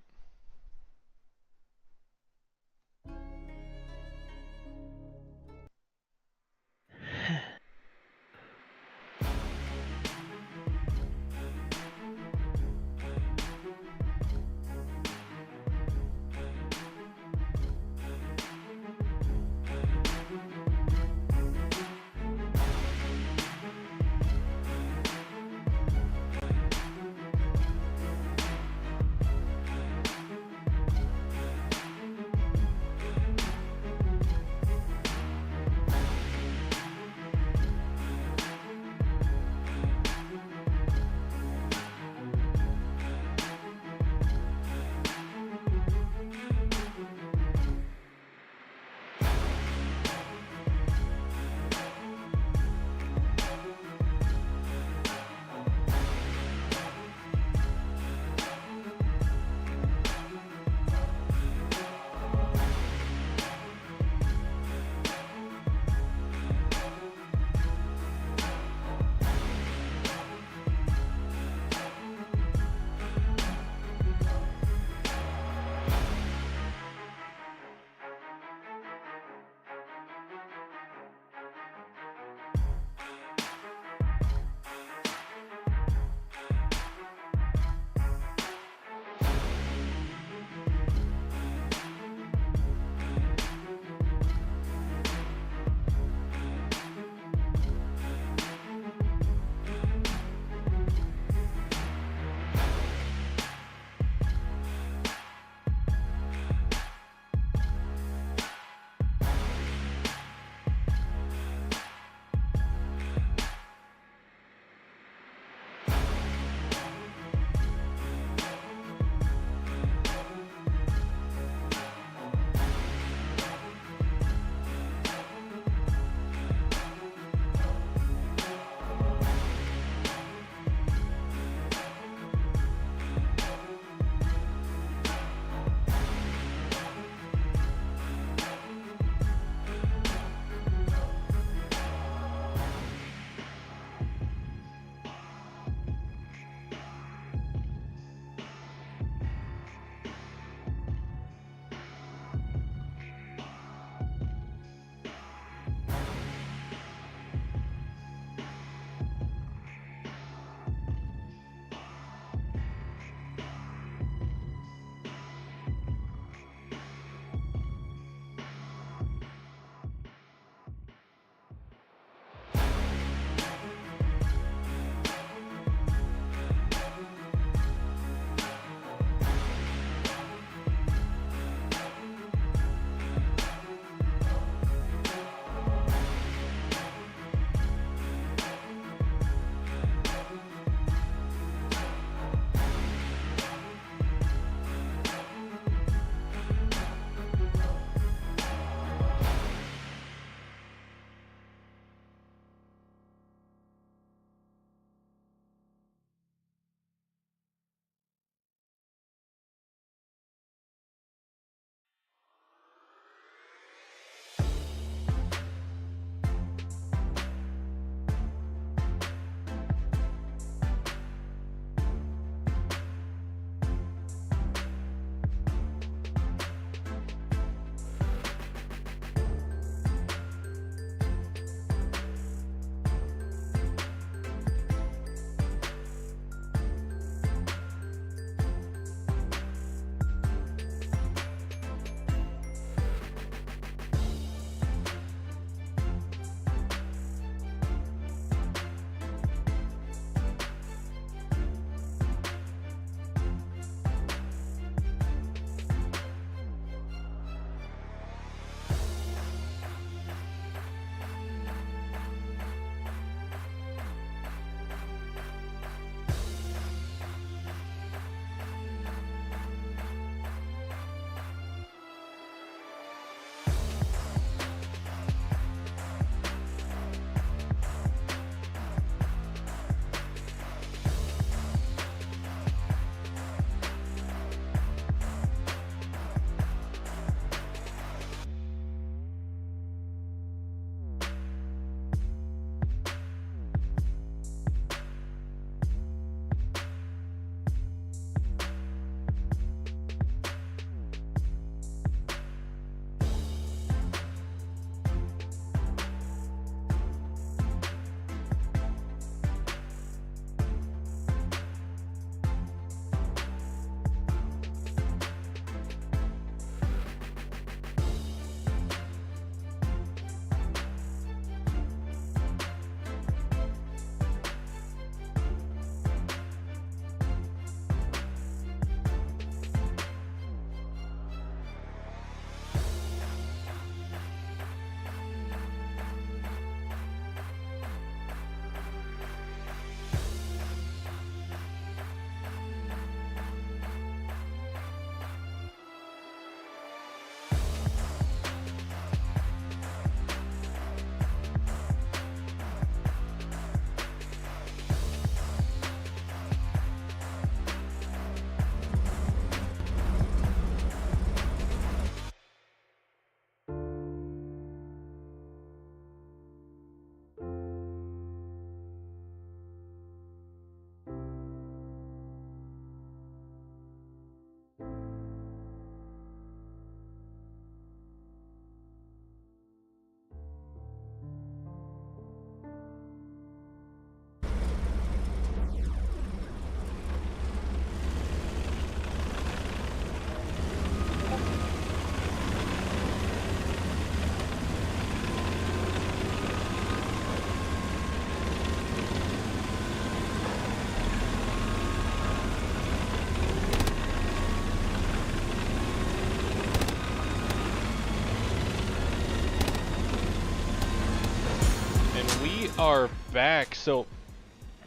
are back. So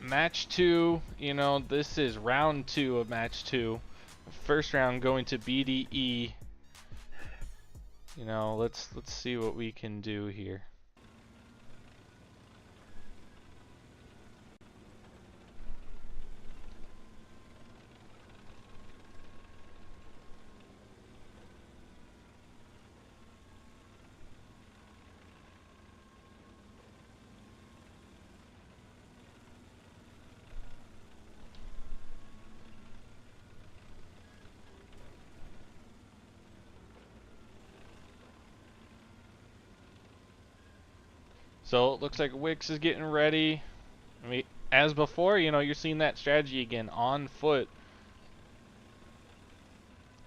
match 2, you know, this is round 2 of match 2. First round going to BDE. You know, let's see what we can do here. So it looks like Wix is getting ready. I mean, as before, you know, you're seeing that strategy again, on foot.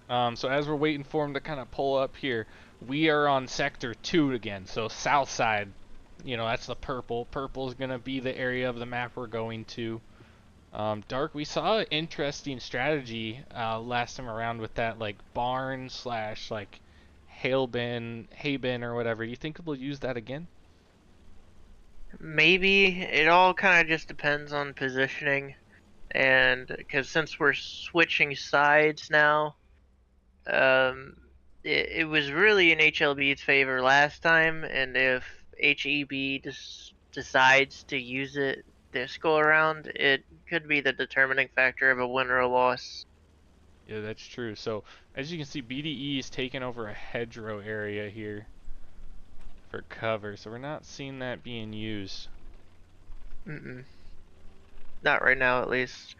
So as we're waiting for him to kind of pull up here, we are on sector 2 again. So south side, you know, that's the purple. Purple is going to be the area of the map we're going to. Dark, we saw an interesting strategy last time around with that, like, barn slash, like, hay bin or whatever. Do you think we'll use that again? Maybe. It all kind of just depends on positioning, and because since we're switching sides now, it was really in HLB's favor last time, and if HEB decides to use it this go around, it could be the determining factor of a win or a loss. Yeah, that's true. So as you can see, BDE is taking over a hedgerow area here for cover, so we're not seeing that being used. Not right now, at least.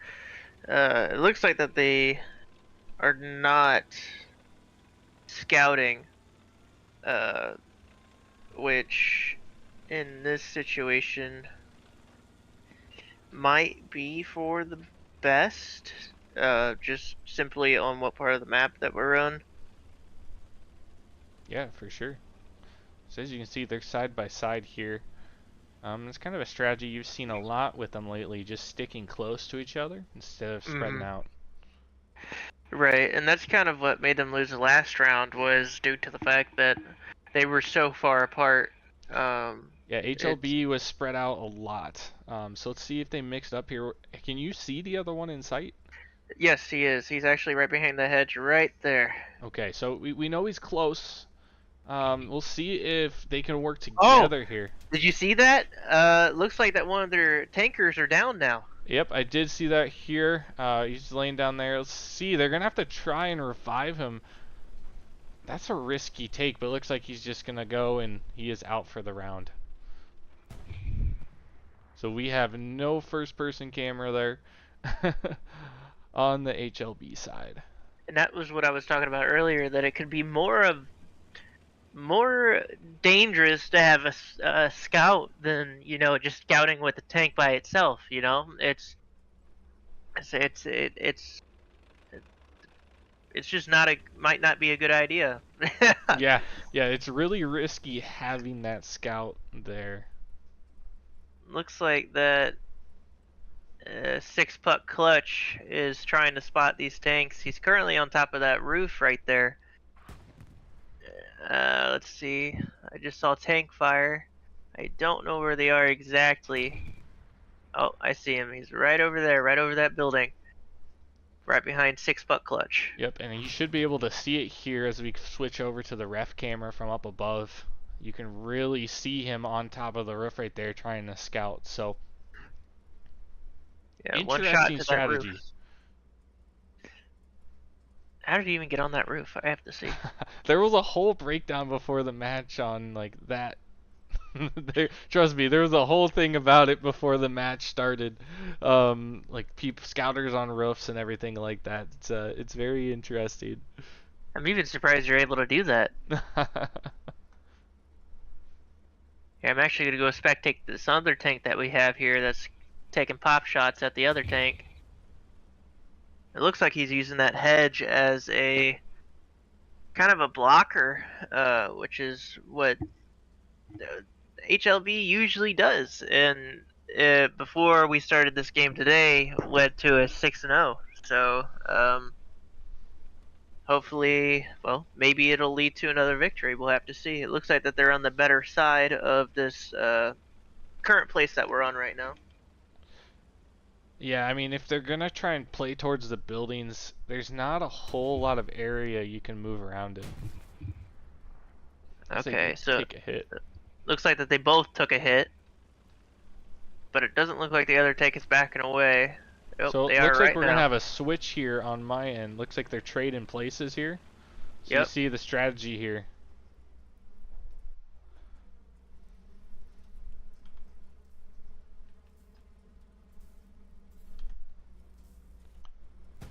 It looks like that they are not scouting, which in this situation might be for the best, just simply on what part of the map that we're on. Yeah, for sure. So as you can see, they're side by side here. It's kind of a strategy you've seen a lot with them lately, just sticking close to each other instead of spreading out. Right, and that's kind of what made them lose the last round, was due to the fact that they were so far apart. Yeah, HLB was spread out a lot. So let's see if they mixed up here. Can you see the other one in sight? Yes, he is. He's actually right behind the hedge right there. Okay, so we know he's close. We'll see if they can work together here. Did you see that? Looks like that one of their tankers are down now. Yep, I did see that here. He's laying down there. Let's see. They're going to have to try and revive him. That's a risky take, but it looks like he's just going to go, and he is out for the round. So we have no first-person camera there on the HLB side. And that was what I was talking about earlier, that it could be more dangerous to have a scout than, you know, just scouting with the tank by itself. You know, it's just might not be a good idea. yeah, it's really risky having that scout there. Looks like that 6-puck clutch is trying to spot these tanks. He's currently on top of that roof right there. Let's see. I just saw tank fire. I don't know where they are exactly. Oh, I see him. He's right over there, right over that building. Right behind 6-puck clutch. Yep, and you should be able to see it here as we switch over to the ref camera from up above. You can really see him on top of the roof right there trying to scout. So, yeah, interesting one shot to strategy. that roof. How did he even get on that roof? I have to see. There was a whole breakdown before the match on like that. Trust me, there was a whole thing about it before the match started. Like scouters on roofs and everything like that. It's very interesting. I'm even surprised you're able to do that. Yeah, I'm actually gonna go spectate this other tank that we have here that's taking pop shots at the other tank. It looks like he's using that hedge as a kind of a blocker, which is what HLB usually does. And before we started this game today, led to a 6-0. So hopefully, well, maybe it'll lead to another victory. We'll have to see. It looks like that they're on the better side of this current place that we're on right now. Yeah, I mean, if they're gonna try and play towards the buildings, there's not a whole lot of area you can move around in. Okay, so take a hit. looks like that they both took a hit, but it doesn't look like the other tank is backing away. Oh, So they it are looks right like we're now. gonna have a switch here on my end. Looks like they're trading places here. So you Yep. see the strategy here.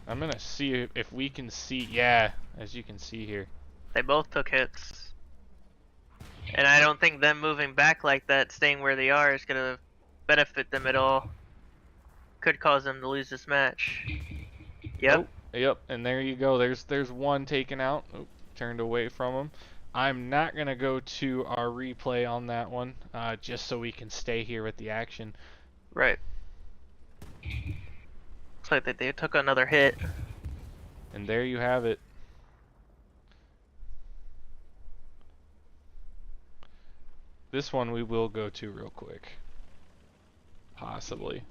I'm gonna see if we can see. Yeah, as you can see here. They both took hits. And I don't think them moving back like that, staying where they are, is gonna benefit them at all. Could cause them to lose this match. Yep. Oh, yep, and there you go. There's one taken out. Oh, turned away from him. I'm not gonna go to our replay on that one, just so we can stay here with the action. Right. Looks like that they took another hit. And there you have it. This one we will go to real quick. Possibly.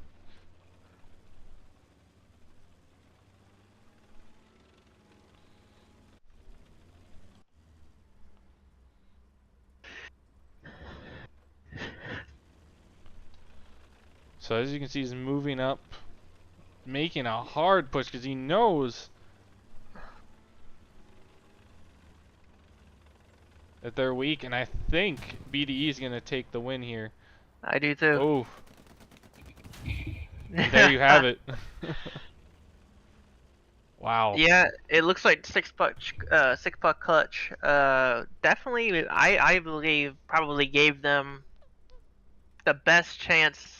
So as you can see, he's moving up, making a hard push because he knows that they're weak, and I think BDE is going to take the win here. I do too. Oh. There you have it. Wow. Yeah, it looks like six puck clutch. Definitely, I believe probably gave them the best chance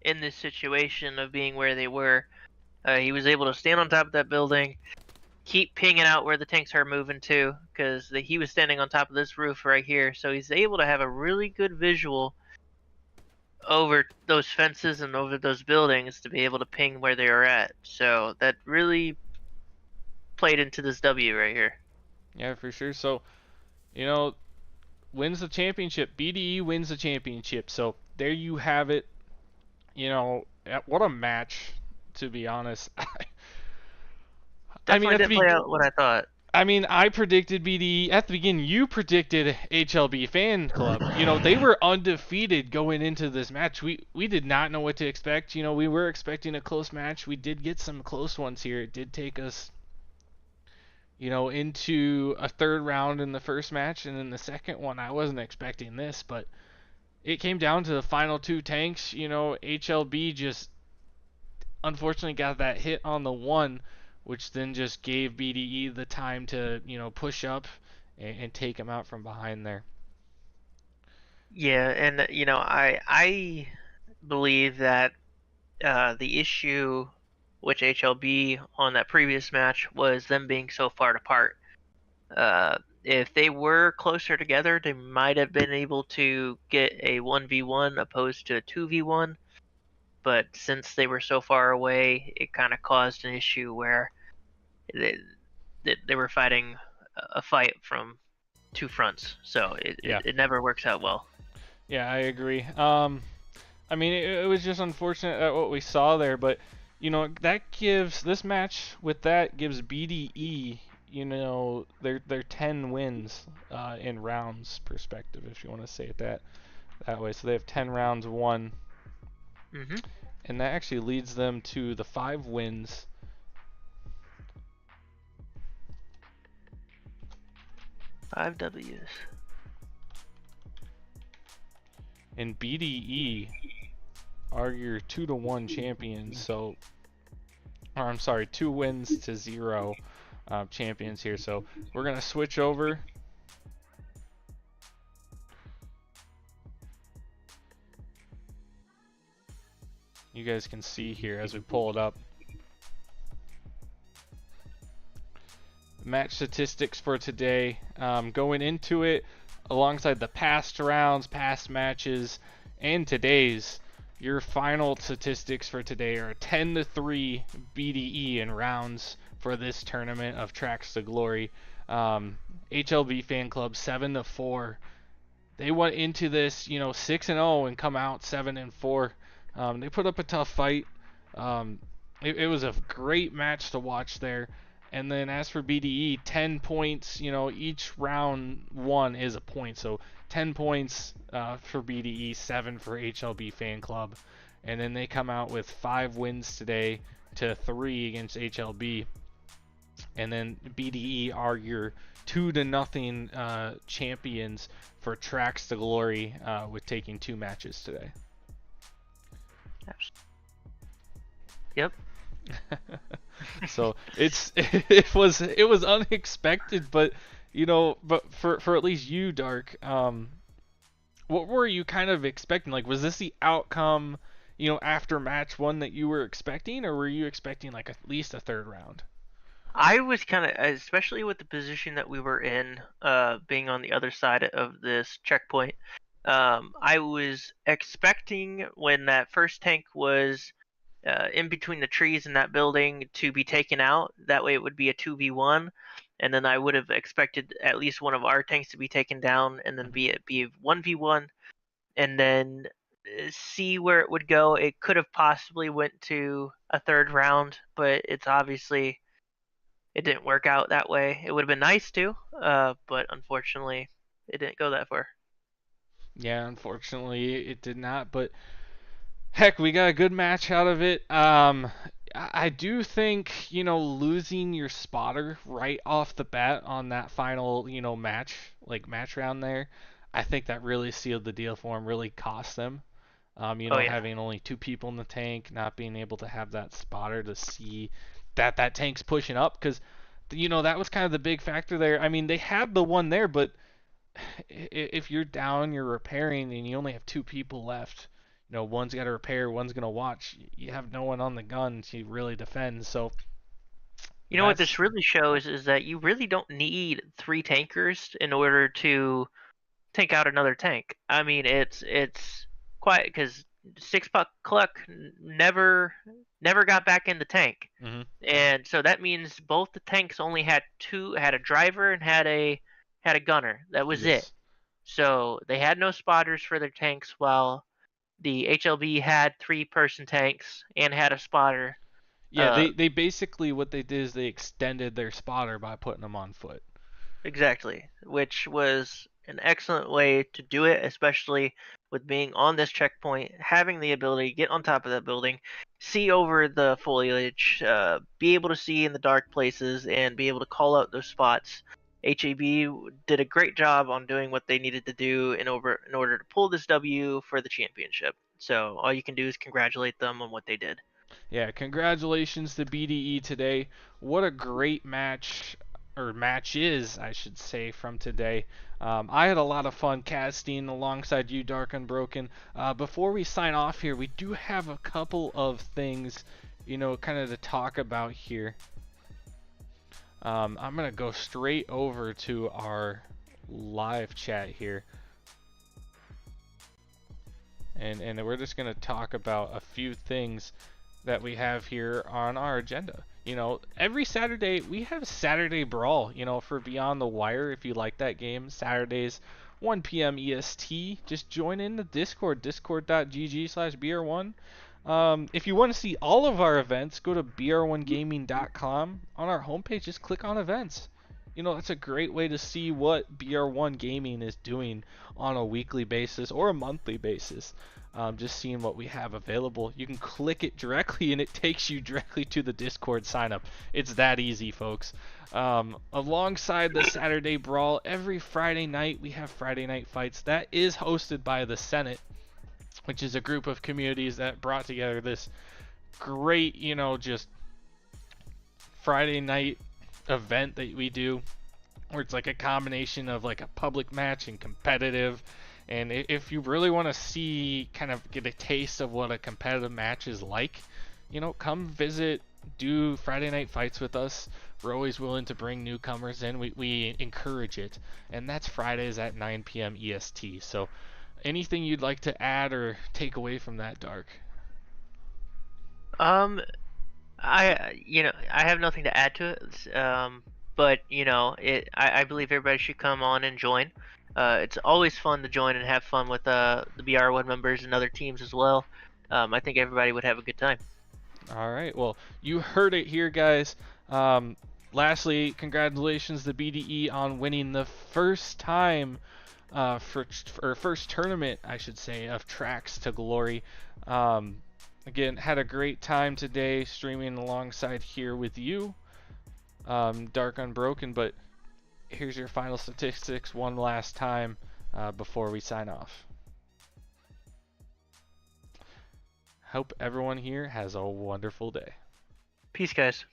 in this situation of being where they were. He was able to stand on top of that building, keep pinging out where the tanks are moving to, because he was standing on top of this roof right here, so he's able to have a really good visual over those fences and over those buildings to be able to ping where they are at. So that really played into this W right here. Yeah, for sure. So, you know, wins the championship. BDE wins the championship. So there you have it. You know, what a match, to be honest. Definitely didn't play out what I thought. I mean, I predicted BDE at the beginning. You predicted HLB Fan Club. You know, they were undefeated going into this match. We did not know what to expect. You know, we were expecting a close match. We did get some close ones here. It did take us, you know, into a third round in the first match, and in the second one, I wasn't expecting this, but it came down to the final two tanks. You know, HLB just unfortunately got that hit on the one, which then just gave BDE the time to, you know, push up and take him out from behind there. Yeah, and you know, I believe that the issue with HLB on that previous match was them being so far apart. If they were closer together, they might have been able to get a 1v1 opposed to a 2v1. But since they were so far away, it kind of caused an issue where they were fighting a fight from two fronts. So it never works out well. Yeah, I agree. I mean, it was just unfortunate at what we saw there, but you know, that gives this match with that gives BDE, you know, their 10 wins in rounds perspective, if you want to say it that way. So they have 10 rounds won. Mm-hmm. And that actually leads them to the 5 wins. Five W's. And BDE are your 2-1 champions. So, or I'm sorry, 2 wins to 0 champions here. So we're gonna switch over. You guys can see here as we pull it up. Match statistics for today. Going into it, alongside the past rounds, past matches, and today's, your final statistics for today are 10-3 BDE in rounds for this tournament of Tracks to Glory. HLB Fan Club 7-4 they went into this, 6-0 and come out 7-4. They put up a tough fight. It was a great match to watch there. And then as for BDE, 10 points, each round one is a point. So 10 points for BDE, 7 for HLB Fan Club. And then they come out with 5 wins today to 3 against HLB. And then BDE are your 2-0 champions for Tracks to Glory with taking 2 matches today. Yep. So it was unexpected, but for at least you, Dark, what were you kind of expecting? Like, was this the outcome, after match 1 that you were expecting, or were you expecting like at least a third round? I was kind of, especially with the position that we were in, being on the other side of this checkpoint, I was expecting when that first tank was in between the trees in that building to be taken out. That way it would be a 2v1, and then I would have expected at least one of our tanks to be taken down, and then be 1v1, and then see where it would go. It could have possibly went to a third round, but it's obviously it didn't work out that way. It would have been nice to, but unfortunately it didn't go that far. Yeah, unfortunately it did not, but heck, we got a good match out of it. I do think, losing your spotter right off the bat on that final, match round there, I think that really sealed the deal for them, really cost them. Having only 2 people in the tank, not being able to have that spotter to see that tank's pushing up, because, that was kind of the big factor there. I mean, they had the one there, but if you're down, you're repairing, and you only have 2 people left, one's got to repair, one's going to watch. You have no one on the gun to really defend. So, what this really shows is that you really don't need 3 tankers in order to tank out another tank. I mean, it's quite, because 6-Puck Cluck never got back in the tank, and so that means both the tanks only had a driver and had a gunner. That was it. So they had no spotters for their tanks, while the HLB had 3-person tanks and had a spotter. Yeah, they basically, what they did is they extended their spotter by putting them on foot. Exactly, which was an excellent way to do it, especially with being on this checkpoint, having the ability to get on top of that building, see over the foliage, be able to see in the dark places, and be able to call out those spots. HAB did a great job on doing what they needed to do in order to pull this W for the championship. So all you can do is congratulate them on what they did. Yeah, congratulations to BDE today. What a great match, or matches, I should say, from today. I had a lot of fun casting alongside you, DarkUnbroken. Before we sign off here, we do have a couple of things, kind of to talk about here. I'm going to go straight over to our live chat here. And we're just going to talk about a few things that we have here on our agenda. Every Saturday we have Saturday Brawl, for Beyond the Wire. If you like that game, Saturdays 1 p.m. EST. Just join in the Discord, discord.gg/br1. If you want to see all of our events, go to br1gaming.com. On our homepage, just click on events. That's a great way to see what BR1 Gaming is doing on a weekly basis or a monthly basis. Just seeing what we have available. You can click it directly and it takes you directly to the Discord sign up. It's that easy, folks. Alongside the Saturday Brawl, every Friday night we have Friday Night Fights. That is hosted by the Senate, which is a group of communities that brought together this great, just Friday night event that we do, where it's like a combination of like a public match and competitive. And if you really want to see, kind of get a taste of what a competitive match is like, come visit, do Friday Night Fights with us. We're always willing to bring newcomers in. We encourage it. And that's Fridays at 9 p.m. EST. So anything you'd like to add or take away from that, Dark? I have nothing to add to it. But I believe everybody should come on and join. It's always fun to join and have fun with the BR1 members and other teams as well. I think everybody would have a good time. All right, well, you heard it here, guys. Lastly, congratulations to BDE on winning the first time first tournament, I should say, of Tracks to Glory. Again, had a great time today streaming alongside here with you, Dark Unbroken, but here's your final statistics one last time before we sign off. Hope everyone here has a wonderful day. Peace, guys.